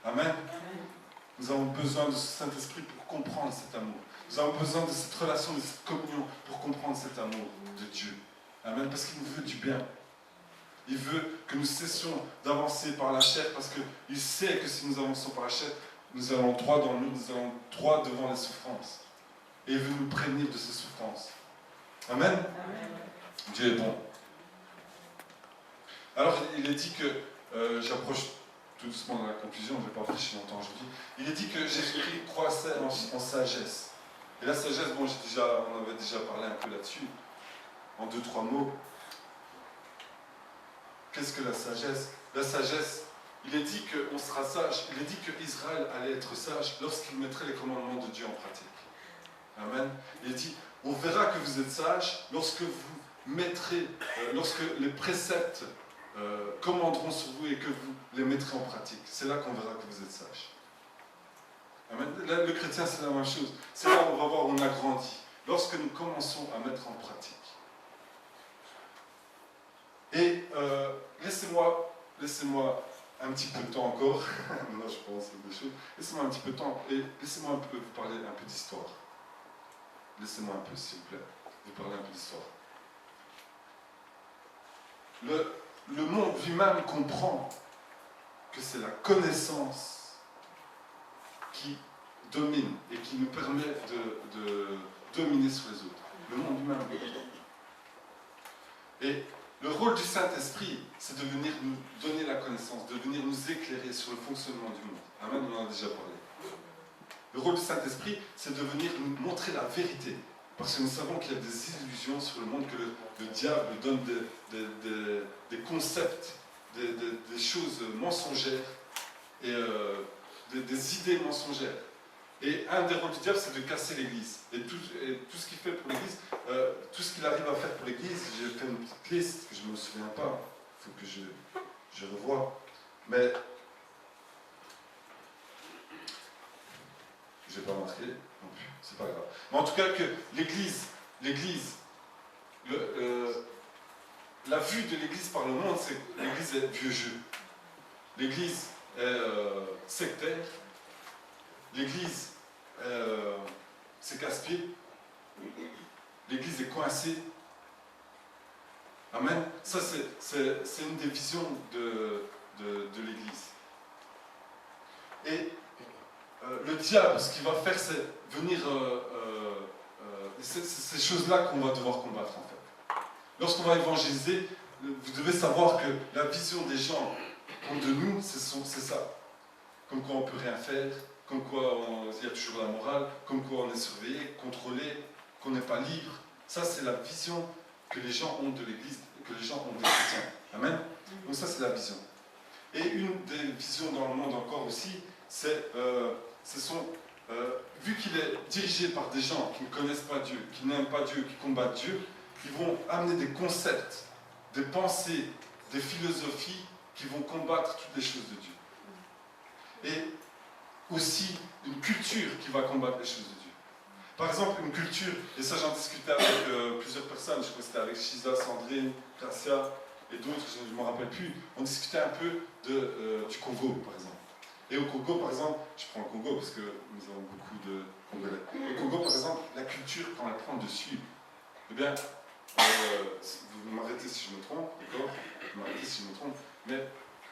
Amen. Nous avons besoin de ce Saint-Esprit pour comprendre cet amour. Nous avons besoin de cette relation, de cette communion pour comprendre cet amour de Dieu. Amen. Parce qu'il nous veut du bien. Il veut que nous cessions d'avancer par la chair parce qu'il sait que si nous avançons par la chair, nous allons droit dans le mur, nous allons droit devant les souffrances. Et il veut nous prévenir de ces souffrances. Amen. Amen. Dieu est bon. Alors, il est dit que, j'approche tout doucement dans la conclusion, je ne vais pas prêcher longtemps aujourd'hui. Il est dit que Jésus-Christ croissait en sagesse. Et la sagesse, bon, on avait déjà parlé un peu là-dessus, en 2-3 mots. Qu'est-ce que la sagesse? La sagesse, il est dit qu'on sera sage, il est dit qu'Israël allait être sage lorsqu'il mettrait les commandements de Dieu en pratique. Amen. Il est dit, on verra que vous êtes sage lorsque vous mettrez, lorsque les préceptes commanderont sur vous et que vous les mettrez en pratique. C'est là qu'on verra que vous êtes sages. Amen. Là, le chrétien, c'est la même chose. C'est là où on va voir où on a grandi. Lorsque nous commençons à mettre en pratique. Et laissez-moi un petit peu de temps encore. Maintenant, je pense à des choses. Laissez-moi un petit peu de temps et laissez-moi un peu vous parler un peu d'histoire. Laissez-moi un peu, s'il vous plaît, vous parler un peu d'histoire. Le monde lui-même comprend que c'est la connaissance qui domine et qui nous permet de dominer sur les autres. Le monde humain. Et le rôle du Saint-Esprit, c'est de venir nous donner la connaissance, de venir nous éclairer sur le fonctionnement du monde. Amen, on en a déjà parlé. Le rôle du Saint-Esprit, c'est de venir nous montrer la vérité. Parce que nous savons qu'il y a des illusions sur le monde, que le diable donne des concepts, des choses mensongères et des idées mensongères. Et un des rôles du diable, c'est de casser l'Église. Et tout ce qu'il fait pour l'Église, tout ce qu'il arrive à faire pour l'Église, j'ai fait une petite liste que je ne me souviens pas, il faut que je revoie. Mais je ne vais pas marquer non plus, c'est pas grave. Mais en tout cas, que l'Église, la vue de l'Église par le monde, c'est que l'Église est vieux jeu. L'Église est sectaire. L'Église, c'est casse-pied. L'Église est coincée. Amen. Ça, c'est une des visions de l'Église. Et le diable, ce qu'il va faire, c'est venir... c'est ces choses-là qu'on va devoir combattre, en fait. Lorsqu'on va évangéliser, vous devez savoir que la vision des gens de nous, c'est ça. Comme quoi on ne peut rien faire, comme quoi il y a toujours la morale, comme quoi on est surveillé, contrôlé, qu'on n'est pas libre. Ça, c'est la vision que les gens ont de l'Église, que les gens ont des chrétiens. Amen. Donc ça, c'est la vision. Et une des visions dans le monde encore aussi, c'est, vu qu'il est dirigé par des gens qui ne connaissent pas Dieu, qui n'aiment pas Dieu, qui combattent Dieu, ils vont amener des concepts, des pensées, des philosophies qui vont combattre toutes les choses de Dieu. Et aussi une culture qui va combattre les choses de Dieu. Par exemple, une culture, et ça j'en discutais avec plusieurs personnes, je crois que c'était avec Chisa, Sandrine, Gracia et d'autres, je ne me rappelle plus, on discutait un peu du Congo, par exemple. Et au Congo, par exemple, je prends le Congo parce que nous avons beaucoup de Congolais. Au Congo, par exemple, la culture, quand elle prend dessus, eh bien, vous m'arrêtez si je me trompe, d'accord? Vous m'arrêtez si je me trompe, mais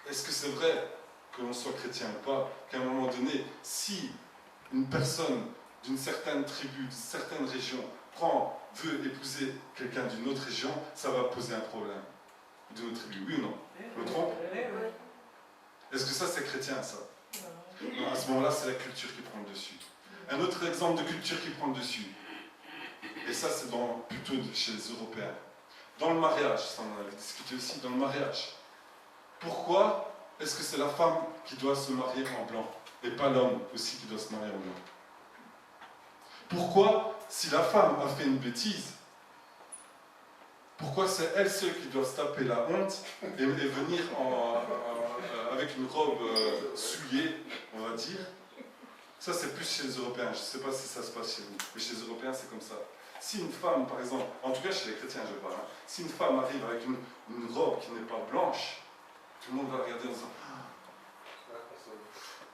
est-ce que c'est vrai que l'on soit chrétien ou pas, qu'à un moment donné, si une personne d'une certaine tribu, d'une certaine région, veut épouser quelqu'un d'une autre région, ça va poser un problème. D'une autre tribu, oui ou non? Je me trompe? Est-ce que ça c'est chrétien, ça? Non, à ce moment-là, c'est la culture qui prend le dessus. Un autre exemple de culture qui prend le dessus, et ça c'est plutôt chez les Européens. Dans le mariage, ça on en avait discuté aussi, dans le mariage. Pourquoi est-ce que c'est la femme qui doit se marier en blanc et pas l'homme aussi qui doit se marier en blanc? Pourquoi, si la femme a fait une bêtise, pourquoi c'est elle seule qui doit se taper la honte et venir avec une robe souillée, on va dire? Ça c'est plus chez les Européens, je ne sais pas si ça se passe chez vous, mais chez les Européens c'est comme ça. Si une femme, par exemple, en tout cas chez les chrétiens je parle, si une femme arrive avec une robe qui n'est pas blanche, tout le monde va regarder en disant «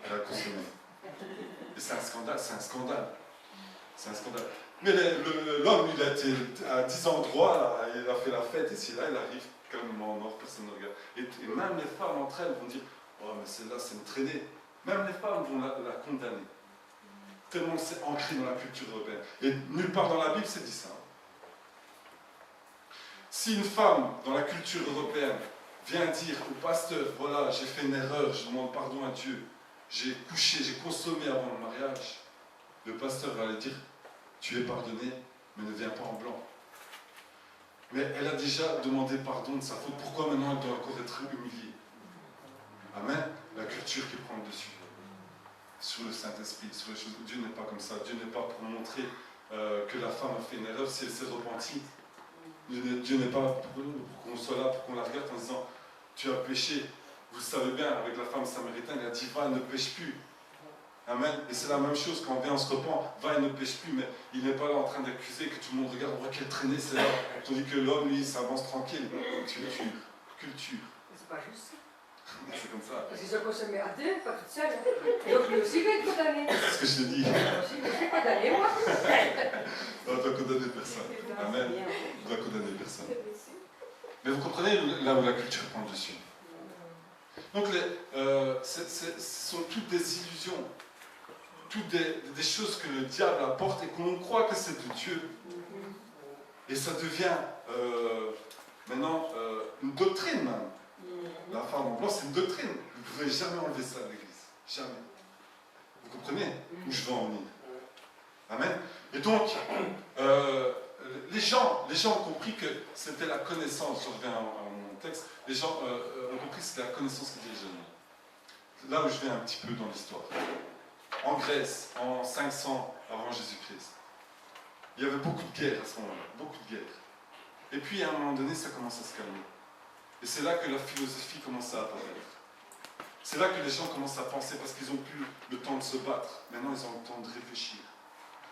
Elle a consommé ». Et c'est un scandale, c'est un scandale. C'est un scandale. Mais l'homme, il a été à 10 endroits, là, il a fait la fête, et si là, il arrive calmement mort, personne ne regarde. Et même les femmes entre elles vont dire « Oh, mais celle-là, c'est une traînée ». Même les femmes vont la condamner. Tellement c'est ancré dans la culture européenne. Et nulle part dans la Bible, c'est dit ça. Si une femme, dans la culture européenne, vient dire au pasteur, voilà, j'ai fait une erreur, je demande pardon à Dieu, j'ai couché, j'ai consommé avant le mariage, le pasteur va lui dire, tu es pardonné, mais ne viens pas en blanc. Mais elle a déjà demandé pardon de sa faute, pourquoi maintenant elle doit encore être humiliée? Amen. La culture qui prend le dessus. Sur le Saint-Esprit, sur les choses. Dieu n'est pas comme ça. Dieu n'est pas pour montrer que la femme a fait une erreur si elle s'est repentie. Dieu n'est pas pour qu'on soit là, pour qu'on la regarde en disant tu as péché. Vous le savez bien, avec la femme samaritaine, il a dit, va, ne pêche plus. Amen. Et c'est la même chose quand on vient, on se repent, va et ne pêche plus, mais il n'est pas là en train d'accuser que tout le monde regarde, oh, quelle traînée c'est là. Tandis que l'homme, lui, s'avance tranquille. Culture. C'est pas juste. C'est comme ça. Parce qu'ils sont consommés à deux, pas toute seule. Donc lui aussi va être condamné. C'est ce que je t'ai dit. Je ne suis pas condamné, moi. On ne doit condamner personne. Amen. On ne doit condamner personne. Mais vous comprenez là où la culture prend le dessus. Donc, ce sont toutes des illusions, toutes des choses que le diable apporte et qu'on croit que c'est de Dieu. Et ça devient maintenant une doctrine même. La femme en blanc, c'est une doctrine. Vous ne pouvez jamais enlever ça de l'Église. Jamais. Vous comprenez où je veux en venir? Amen. Et donc, les gens ont compris que c'était la connaissance. Je reviens à mon texte. Les gens ont compris que c'était la connaissance qui dirigeait le monde. Là où je vais un petit peu dans l'histoire. En Grèce, en 500 avant Jésus-Christ, il y avait beaucoup de guerres à ce moment-là. Beaucoup de guerres. Et puis, à un moment donné, ça commence à se calmer. Et c'est là que la philosophie commence à apparaître. C'est là que les gens commencent à penser, parce qu'ils n'ont plus le temps de se battre. Maintenant, ils ont le temps de réfléchir.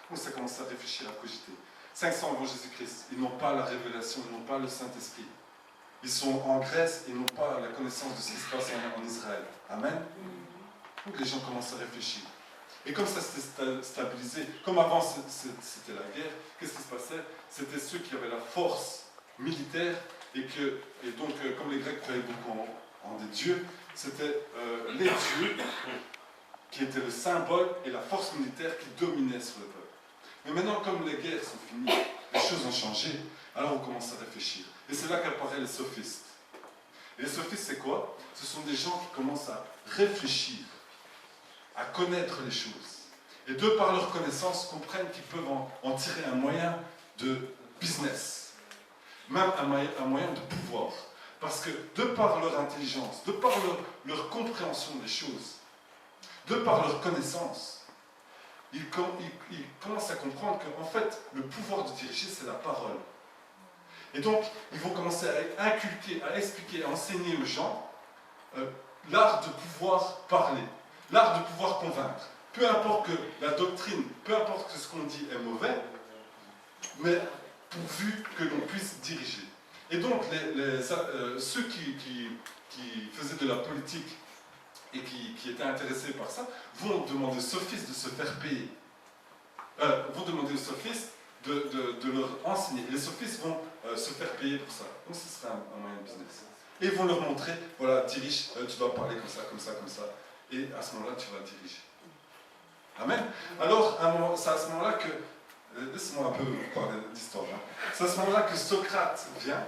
Donc, ça commence à réfléchir, à cogiter. 500 avant Jésus-Christ, ils n'ont pas la révélation, ils n'ont pas le Saint-Esprit. Ils sont en Grèce, ils n'ont pas la connaissance de ce qui se passe en Israël. Amen. Donc, les gens commencent à réfléchir. Et comme ça s'était stabilisé, comme avant c'était la guerre, qu'est-ce qui se passait? C'était ceux qui avaient la force militaire, et donc, comme les Grecs croyaient beaucoup en des dieux, c'était les dieux qui étaient le symbole et la force militaire qui dominaient sur le peuple. Mais maintenant, comme les guerres sont finies, les choses ont changé, alors on commence à réfléchir. Et c'est là qu'apparaissent les sophistes. Et les sophistes, c'est quoi? Ce sont des gens qui commencent à réfléchir, à connaître les choses. Et de par leur connaissance, comprennent qu'ils peuvent en tirer un moyen de business. Même un moyen de pouvoir. Parce que de par leur intelligence, de par leur compréhension des choses, de par leur connaissance, ils commencent à comprendre qu'en fait, le pouvoir de diriger, c'est la parole. Et donc, ils vont commencer à inculquer, à expliquer, à enseigner aux gens l'art de pouvoir parler, l'art de pouvoir convaincre. Peu importe que la doctrine, peu importe que ce qu'on dit est mauvais, mais pourvu que l'on puisse diriger. Et donc, ceux qui faisaient de la politique et qui étaient intéressés par ça, vont demander aux sophistes de se faire payer. Vont demander aux sophistes de leur enseigner. Et les sophistes vont se faire payer pour ça. Donc, ce sera un moyen de business. Et ils vont leur montrer, voilà, dirige, tu dois parler comme ça, comme ça, comme ça. Et à ce moment-là, tu vas diriger. Amen. Alors, c'est à ce moment-là que laisse-moi un peu vous parler d'histoire. C'est à ce moment-là que Socrate vient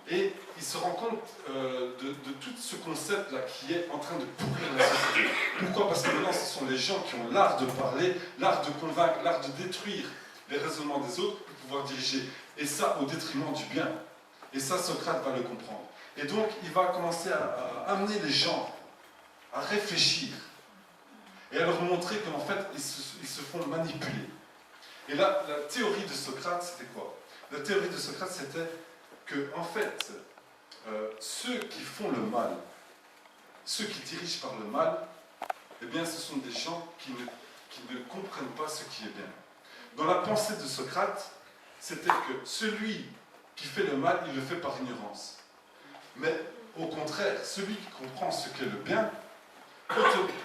et il se rend compte de tout ce concept-là qui est en train de pourrir la société. Pourquoi? Parce que maintenant, ce sont les gens qui ont l'art de parler, l'art de convaincre, l'art de détruire les raisonnements des autres pour pouvoir diriger. Et ça, au détriment du bien. Et ça, Socrate va le comprendre. Et donc, il va commencer à amener les gens à réfléchir et à leur montrer qu'en fait, ils se font manipuler. Et là, la théorie de Socrate, c'était quoi? La théorie de Socrate, c'était que, en fait, ceux qui font le mal, ceux qui dirigent par le mal, eh bien, ce sont des gens qui ne comprennent pas ce qui est bien. Dans la pensée de Socrate, c'était que celui qui fait le mal, il le fait par ignorance. Mais, au contraire, celui qui comprend ce qu'est le bien,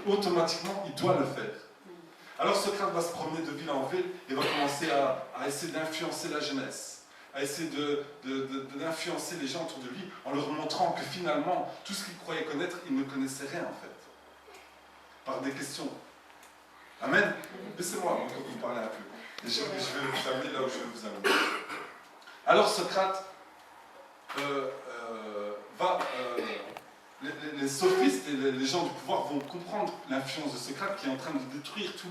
automatiquement, il doit le faire. Alors Socrate va se promener de ville en ville et va commencer à essayer d'influencer la jeunesse, à essayer d'influencer les gens autour de lui en leur montrant que finalement, tout ce qu'il croyait connaître, il ne connaissait rien en fait. Par des questions. Amen. Laissez-moi vous parler un peu. Et je vais vous amener là où je vais vous amener. Alors Socrate les sophistes et les gens du pouvoir vont comprendre l'influence de Socrate qui est en train de détruire tout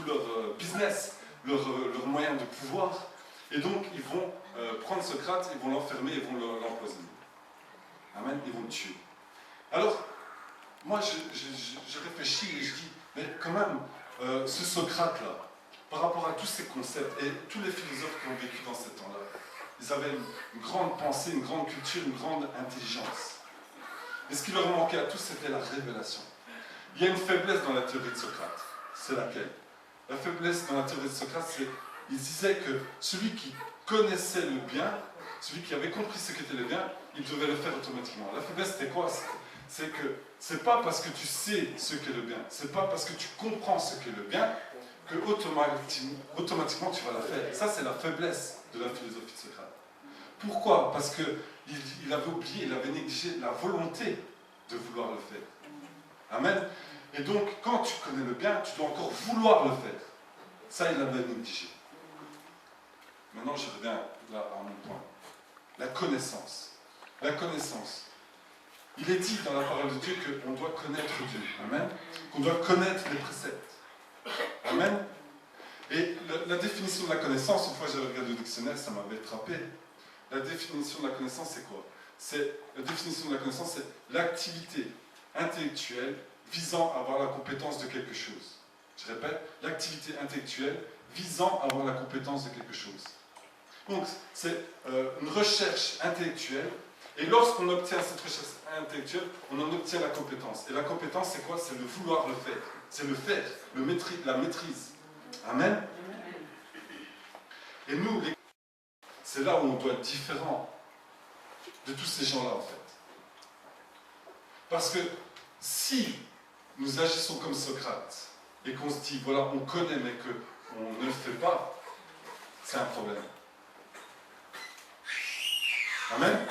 leur business, leur moyen de pouvoir. Et donc, ils vont prendre Socrate, ils vont l'enfermer, ils vont l'empoisonner. Amen, ils vont le tuer. Alors, moi, je réfléchis et je dis, mais quand même, ce Socrate-là, par rapport à tous ces concepts et tous les philosophes qui ont vécu dans ces temps-là, ils avaient une grande pensée, une grande culture, une grande intelligence. Et ce qui leur manquait à tous, c'était la révélation. Il y a une faiblesse dans la théorie de Socrate. C'est laquelle? La faiblesse dans la théorie de Socrate, c'est qu'il disait que celui qui connaissait le bien, celui qui avait compris ce qu'était le bien, il devait le faire automatiquement. La faiblesse, c'était quoi? C'est que c'est pas parce que tu sais ce qu'est le bien, c'est pas parce que tu comprends ce qu'est le bien, que automatiquement tu vas la faire. Et ça, c'est la faiblesse de la philosophie de Socrate. Pourquoi? Parce qu'il avait oublié, il avait négligé la volonté de vouloir le faire. Amen. Et donc, quand tu connais le bien, tu dois encore vouloir le faire. Ça, il l'avait négligé. Maintenant, je reviens là à mon point. La connaissance. La connaissance. Il est dit dans la parole de Dieu qu'on doit connaître Dieu. Amen. Qu'on doit connaître les préceptes. Amen. Et la définition de la connaissance, une fois j'avais regardé le dictionnaire, ça m'avait frappé. La définition de la connaissance, c'est quoi? La définition de la connaissance, c'est l'activité intellectuelle visant à avoir la compétence de quelque chose. Je répète, l'activité intellectuelle visant à avoir la compétence de quelque chose. Donc, c'est une recherche intellectuelle, et lorsqu'on obtient cette recherche intellectuelle, on en obtient la compétence. Et la compétence, c'est quoi? C'est le vouloir le faire. C'est le faire, la maîtrise. Amen. Et nous, c'est là où on doit être différent de tous ces gens-là, en fait. Parce que si nous agissons comme Socrate, et qu'on se dit, voilà, on connaît, mais qu'on ne le fait pas, c'est un problème. Amen.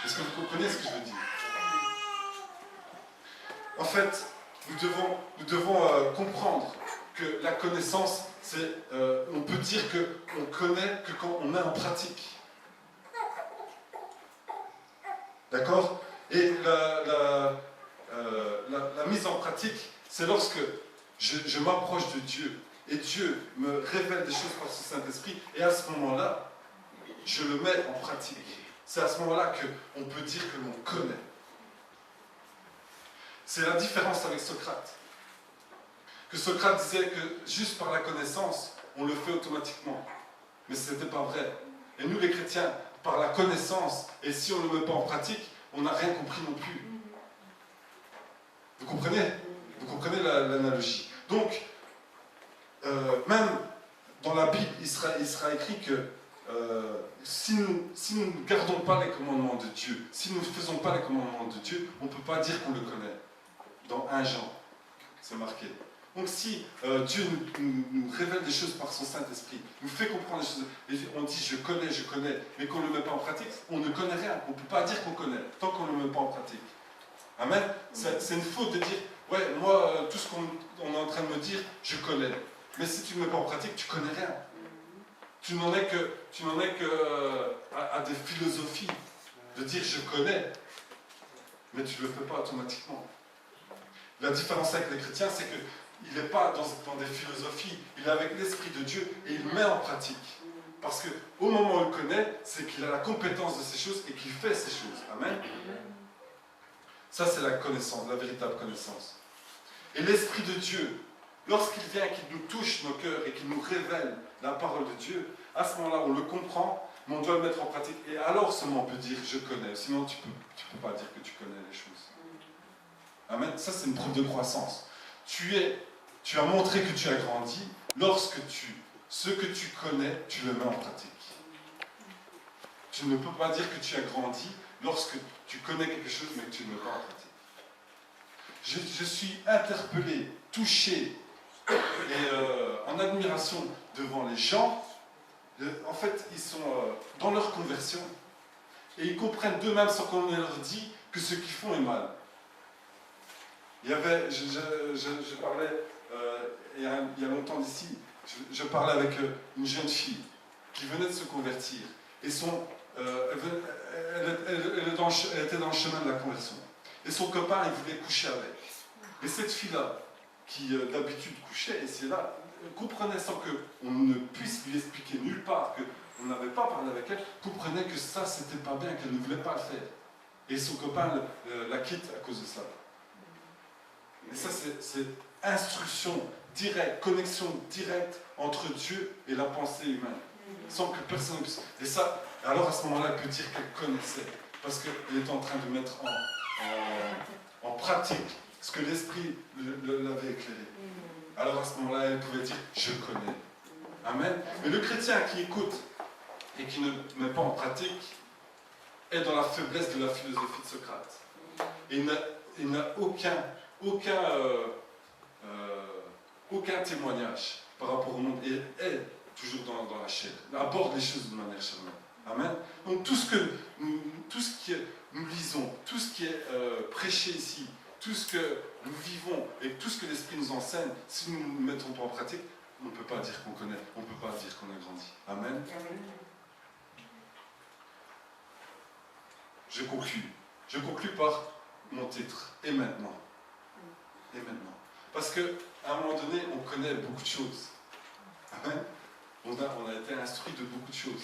Est-ce que vous comprenez ce que je veux dire? En fait, nous devons comprendre que la connaissance, on peut dire qu'on connaît que quand on met en pratique. D'accord? Et la mise en pratique, c'est lorsque je m'approche de Dieu, et Dieu me révèle des choses par son Saint-Esprit, et à ce moment-là, je le mets en pratique. C'est à ce moment-là qu'on peut dire que l'on connaît. C'est la différence avec Socrate. Que Socrate disait que juste par la connaissance, on le fait automatiquement. Mais ce n'était pas vrai. Et nous les chrétiens, par la connaissance, et si on ne le met pas en pratique, on n'a rien compris non plus. Vous comprenez? Vous comprenez l'analogie? Donc, même dans la Bible, il sera écrit que si nous ne gardons pas les commandements de Dieu, si nous ne faisons pas les commandements de Dieu, on ne peut pas dire qu'on le connaît. Dans 1 Jean, c'est marqué. Donc si Dieu nous révèle des choses par son Saint-Esprit, nous fait comprendre des choses, et on dit je connais, mais qu'on ne le met pas en pratique, on ne connaît rien. On ne peut pas dire qu'on connaît, tant qu'on ne le met pas en pratique. Amen. C'est une faute de dire, ouais, moi, tout ce qu'on est en train de me dire, je connais. Mais si tu ne le mets pas en pratique, tu ne connais rien. Tu n'en es que à des philosophies, de dire je connais, mais tu ne le fais pas automatiquement. La différence avec les chrétiens, c'est qu'il n'est pas dans des philosophies, il est avec l'Esprit de Dieu et il met en pratique. Parce qu'au moment où il connaît, c'est qu'il a la compétence de ces choses et qu'il fait ces choses. Amen. Ça, c'est la connaissance, la véritable connaissance. Et l'Esprit de Dieu, lorsqu'il vient, qu'il nous touche nos cœurs et qu'il nous révèle la parole de Dieu, à ce moment-là, on le comprend, mais on doit le mettre en pratique. Et alors seulement on peut dire je connais. Sinon, tu peux pas dire que tu connais les choses. Amen. Ça, c'est une preuve de croissance. Tu as montré que tu as grandi lorsque ce que tu connais, tu le mets en pratique. Tu ne peux pas dire que tu as grandi lorsque tu connais quelque chose, mais que tu ne le mets pas en pratique. Je suis interpellé, touché et en admiration devant les gens. En fait, ils sont dans leur conversion et ils comprennent d'eux-mêmes sans qu'on leur dise que ce qu'ils font est mal. Il y avait, je parlais il y a longtemps d'ici, je parlais avec une jeune fille qui venait de se convertir et elle était dans le chemin de la conversion. Et son copain, il voulait coucher avec. Et cette fille-là, qui d'habitude couchait, et c'est là, comprenait sans qu'on ne puisse lui expliquer nulle part, qu'on n'avait pas parlé avec elle, comprenait que ça, c'était pas bien, qu'elle ne voulait pas le faire. Et son copain la quitte à cause de ça. Et ça, c'est instruction directe, connexion directe entre Dieu et la pensée humaine. Sans que personne ne puisse. Et ça, Alors à ce moment-là, elle peut dire qu'elle connaissait, parce qu'elle était en train de mettre en pratique ce que l'Esprit l'avait éclairé. Alors à ce moment-là, elle pouvait dire, je connais. Amen. Mais le chrétien qui écoute et qui ne met pas en pratique est dans la faiblesse de la philosophie de Socrate. Et il n'a aucun témoignage par rapport au monde et est toujours dans la chair. Il aborde les choses de manière charnelle. Amen. Donc tout ce que nous lisons, tout ce qui est prêché ici, tout ce que nous vivons et tout ce que l'Esprit nous enseigne, si nous ne le mettons pas en pratique, on ne peut pas dire qu'on connaît, on ne peut pas dire qu'on a grandi. Amen. Je conclue. Je conclue par mon titre. Et maintenant. Et maintenant. Parce qu'à un moment donné, on connaît beaucoup de choses. Amen. On a été instruit de beaucoup de choses.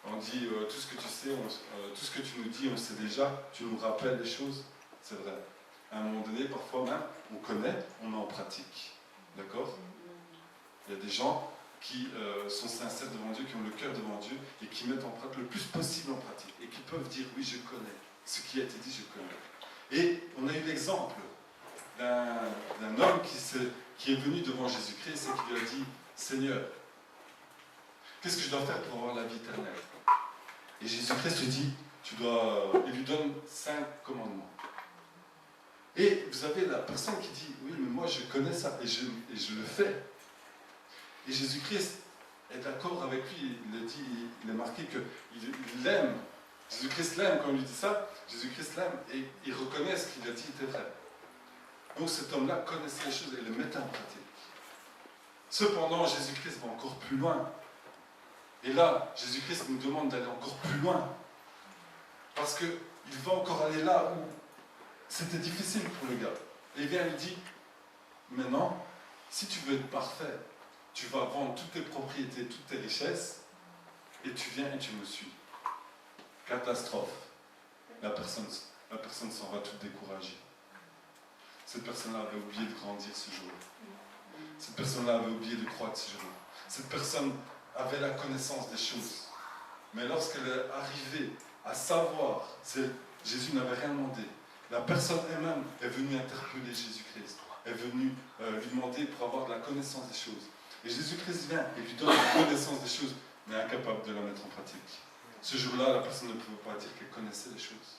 On dit tout ce que tu sais, tout ce que tu nous dis, on sait déjà. Tu nous rappelles les choses. C'est vrai. À un moment donné, parfois même, on connaît, on met en pratique. D'accord? Il y a des gens qui sont sincères devant Dieu, qui ont le cœur devant Dieu et qui mettent en pratique le plus possible en pratique et qui peuvent dire oui, je connais. Ce qui a été dit, je connais. Et on a eu l'exemple d'un homme qui est venu devant Jésus-Christ et qui lui a dit Seigneur, qu'est-ce que je dois faire pour avoir la vie éternelle? Et Jésus-Christ lui dit il lui donne 5 commandements. Et vous avez la personne qui dit oui, mais moi je connais ça et je le fais. Et Jésus-Christ est d'accord avec lui, il est marqué qu'il l'aime. Jésus-Christ l'aime, quand il lui dit ça, Jésus-Christ l'aime et il reconnaît ce qu'il a dit était vrai. Donc cet homme-là connaissait les choses et les mettait en pratique. Cependant, Jésus-Christ va encore plus loin. Et là, Jésus-Christ nous demande d'aller encore plus loin. Parce qu'il va encore aller là où c'était difficile pour le gars. Et il vient et lui dit, maintenant, si tu veux être parfait, tu vas vendre toutes tes propriétés, toutes tes richesses, et tu viens et tu me suis. Catastrophe. La personne s'en va toute découragée. Cette personne-là avait oublié de grandir ce jour-là. Cette personne-là avait oublié de croître ce jour-là. Cette personne avait la connaissance des choses. Mais lorsqu'elle est arrivée à savoir, Jésus n'avait rien demandé. La personne elle-même est venue interpeller Jésus-Christ. Est venue lui demander pour avoir de la connaissance des choses. Et Jésus-Christ vient et lui donne la connaissance des choses, mais incapable de la mettre en pratique. Ce jour-là, la personne ne pouvait pas dire qu'elle connaissait les choses.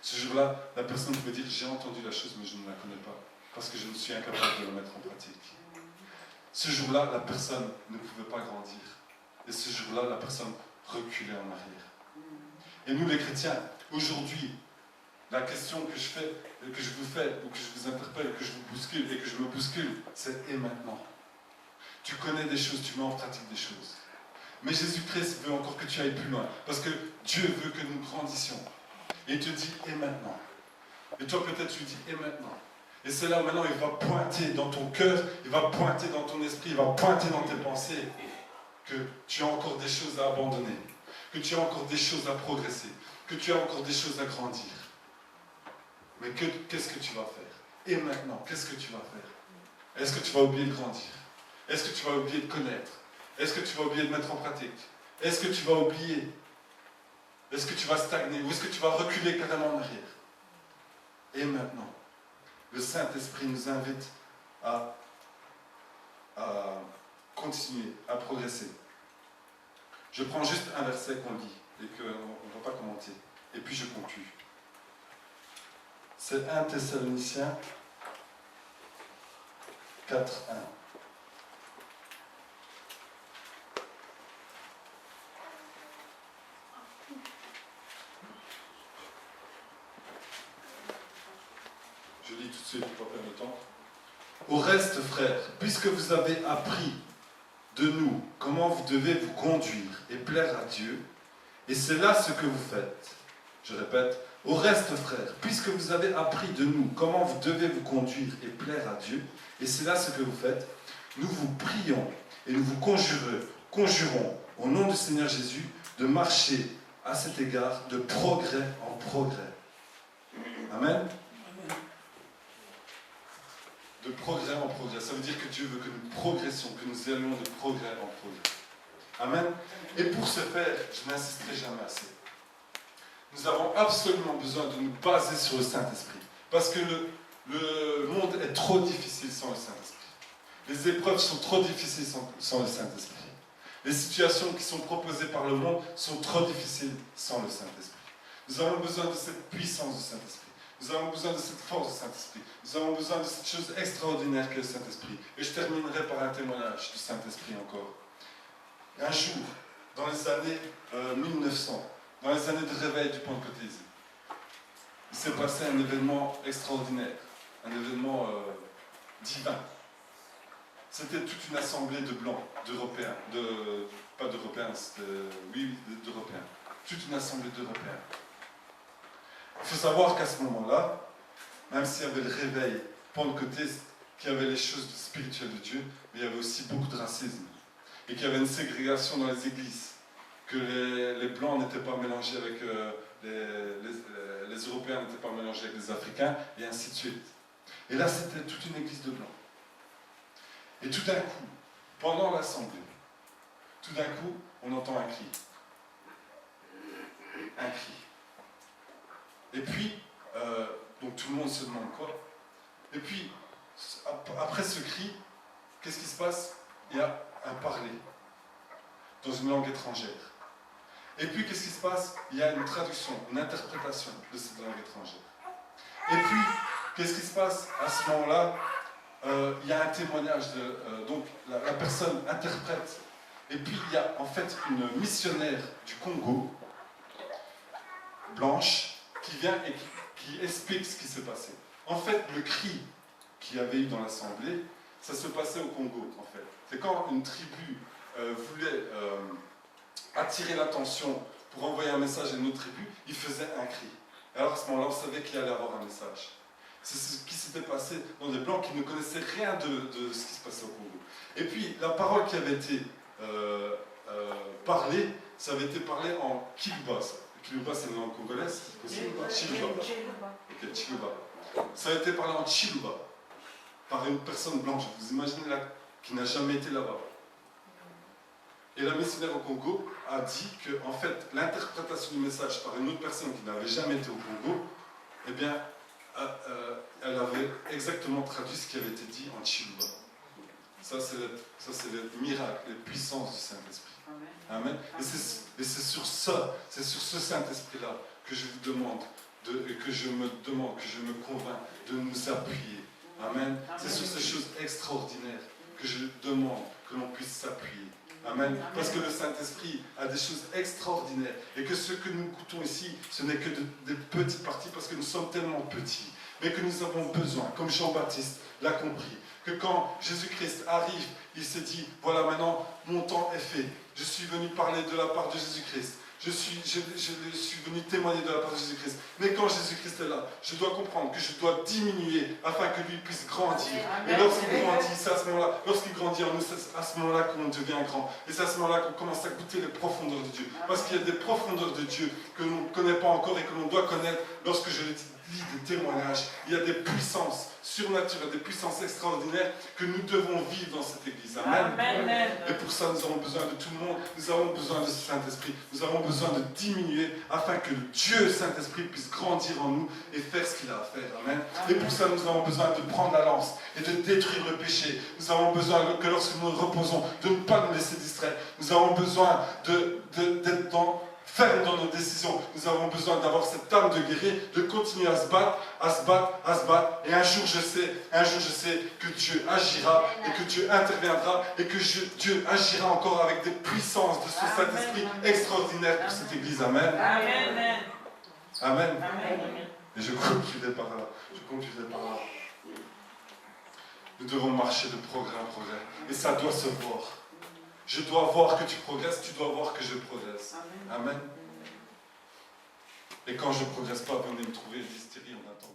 Ce jour-là, la personne pouvait dire j'ai entendu la chose, mais je ne la connais pas, parce que je ne suis incapable de la mettre en pratique. Ce jour-là, la personne ne pouvait pas grandir. Et ce jour-là, la personne reculait en arrière. Et nous, les chrétiens, aujourd'hui, la question que je vous fais, ou que je vous interpelle, que je vous bouscule, et que je me bouscule, c'est et maintenant. Tu connais des choses, tu mets en pratique des choses. Mais Jésus-Christ veut encore que tu ailles plus loin. Parce que Dieu veut que nous grandissions. Et il te dit, et maintenant. Et toi peut-être tu lui dis, et maintenant. Et c'est là où maintenant il va pointer dans ton cœur, il va pointer dans ton esprit, il va pointer dans tes pensées que tu as encore des choses à abandonner, que tu as encore des choses à progresser, que tu as encore des choses à grandir. Mais qu'est-ce que tu vas faire? Et maintenant, qu'est-ce que tu vas faire? Est-ce que tu vas oublier de grandir? Est-ce que tu vas oublier de connaître? Est-ce que tu vas oublier de mettre en pratique? Est-ce que tu vas oublier? Est-ce que tu vas stagner? Ou est-ce que tu vas reculer carrément en arrière? Et maintenant, le Saint-Esprit nous invite à continuer, à progresser. Je prends juste un verset qu'on lit et qu'on ne va pas commenter. Et puis je conclue. C'est 1 Thessaloniciens 4:1. Je lis tout de suite pour pas perdre de temps. Au reste, frères, puisque vous avez appris de nous comment vous devez vous conduire et plaire à Dieu, et c'est là ce que vous faites. Je répète, au reste, frères, puisque vous avez appris de nous comment vous devez vous conduire et plaire à Dieu, et c'est là ce que vous faites, nous vous prions et nous vous conjurons au nom du Seigneur Jésus de marcher à cet égard de progrès en progrès. Amen. De progrès en progrès. Ça veut dire que Dieu veut que nous progressions, que nous allions de progrès en progrès. Amen. Et pour ce faire, je n'insisterai jamais assez. Nous avons absolument besoin de nous baser sur le Saint-Esprit. Parce que le monde est trop difficile sans le Saint-Esprit. Les épreuves sont trop difficiles sans le Saint-Esprit. Les situations qui sont proposées par le monde sont trop difficiles sans le Saint-Esprit. Nous avons besoin de cette puissance du Saint-Esprit. Nous avons besoin de cette force du Saint-Esprit. Nous avons besoin de cette chose extraordinaire qu'est le Saint-Esprit. Et je terminerai par un témoignage du Saint-Esprit encore. Un jour, dans les années 1900, dans les années de réveil du pentecôtisme, il s'est passé un événement extraordinaire, un événement divin. C'était toute une assemblée de blancs, d'Européens, pas d'Européens, d'Européens, toute une assemblée d'Européens. Il faut savoir qu'à ce moment-là, même s'il y avait le réveil pentecôtiste, qu'il y avait les choses spirituelles de Dieu, mais il y avait aussi beaucoup de racisme. Et qu'il y avait une ségrégation dans les églises. Que les Blancs n'étaient pas mélangés avec les Européens, n'étaient pas mélangés avec les Africains, et ainsi de suite. Et là, c'était toute une église de Blancs. Et tout d'un coup, pendant l'assemblée, tout d'un coup, on entend un cri. Un cri. Et puis, donc tout le monde se demande quoi. Et puis, après ce cri, qu'est-ce qui se passe? Il y a un parler dans une langue étrangère. Et puis, qu'est-ce qui se passe? Il y a une traduction, une interprétation de cette langue étrangère. Et puis, qu'est-ce qui se passe à ce moment-là? Il y a un témoignage, donc la personne interprète. Et puis, il y a en fait une missionnaire du Congo, blanche, qui vient et qui explique ce qui s'est passé. En fait, le cri qu'il y avait eu dans l'assemblée, ça se passait au Congo, en fait. C'est quand une tribu voulait attirer l'attention pour envoyer un message à une autre tribu, il faisait un cri. Alors à ce moment-là, on savait qu'il allait avoir un message. C'est ce qui s'était passé dans des Blancs qui ne connaissaient rien de ce qui se passait au Congo. Et puis, la parole qui avait été parlée, ça avait été parlé en Kiluba. Kiluba, c'est une langue congolaise, c'est possible? Chiluba. Ok, Chiluba. Ça a été parlé en Chiluba, par une personne blanche. Vous imaginez là, qui n'a jamais été là-bas. Et la missionnaire au Congo a dit que, en fait, l'interprétation du message par une autre personne qui n'avait jamais été au Congo, eh bien, elle avait exactement traduit ce qui avait été dit en Chiluba. Ça, c'est le miracle, les puissances du Saint-Esprit. Amen. Et c'est sur ça, c'est sur ce Saint-Esprit-là que je vous demande, que je me convainc de nous appuyer. Amen. C'est sur ces choses extraordinaires que je demande que l'on puisse s'appuyer. Amen. Parce que le Saint-Esprit a des choses extraordinaires et que ce que nous goûtons ici, ce n'est que des petites parties parce que nous sommes tellement petits. Mais que nous avons besoin, comme Jean-Baptiste l'a compris, que quand Jésus-Christ arrive, il s'est dit, voilà maintenant, mon temps est fait. Je suis venu parler de la part de Jésus-Christ. Je suis venu témoigner de la part de Jésus-Christ. Mais quand Jésus-Christ est là, je dois comprendre que je dois diminuer afin que lui puisse grandir. Et lorsqu'il grandit, c'est à ce moment-là, lorsqu'il grandit en nous, c'est à ce moment-là qu'on devient grand. Et c'est à ce moment-là qu'on commence à goûter les profondeurs de Dieu. Parce qu'il y a des profondeurs de Dieu que l'on ne connaît pas encore et que l'on doit connaître. Lorsque je lis des témoignages, il y a des puissances surnaturelles, des puissances extraordinaires que nous devons vivre dans cette église. Amen. Amen. Et pour ça, nous avons besoin de tout le monde. Nous avons besoin de ce Saint-Esprit. Nous avons besoin de diminuer afin que Dieu, Saint-Esprit, puisse grandir en nous et faire ce qu'il a à faire. Amen. Et pour ça, nous avons besoin de prendre la lance et de détruire le péché. Nous avons besoin que lorsque nous nous reposons, de ne pas nous laisser distraire. Nous avons besoin d'être ferme dans nos décisions. Nous avons besoin d'avoir cette âme de guerrier, de continuer à se battre, à se battre, à se battre. Et un jour je sais que Dieu agira et que Dieu interviendra et que Dieu agira encore avec des puissances de ce Saint-Esprit extraordinaire pour cette église. Amen. Amen. Amen. Et je conclurai par là. Nous devons marcher de progrès en progrès. Et ça doit se voir. Je dois voir que tu progresses, tu dois voir que je progresse. Amen. Et quand je ne progresse pas, venez me trouver et dites, Thierry, on attend.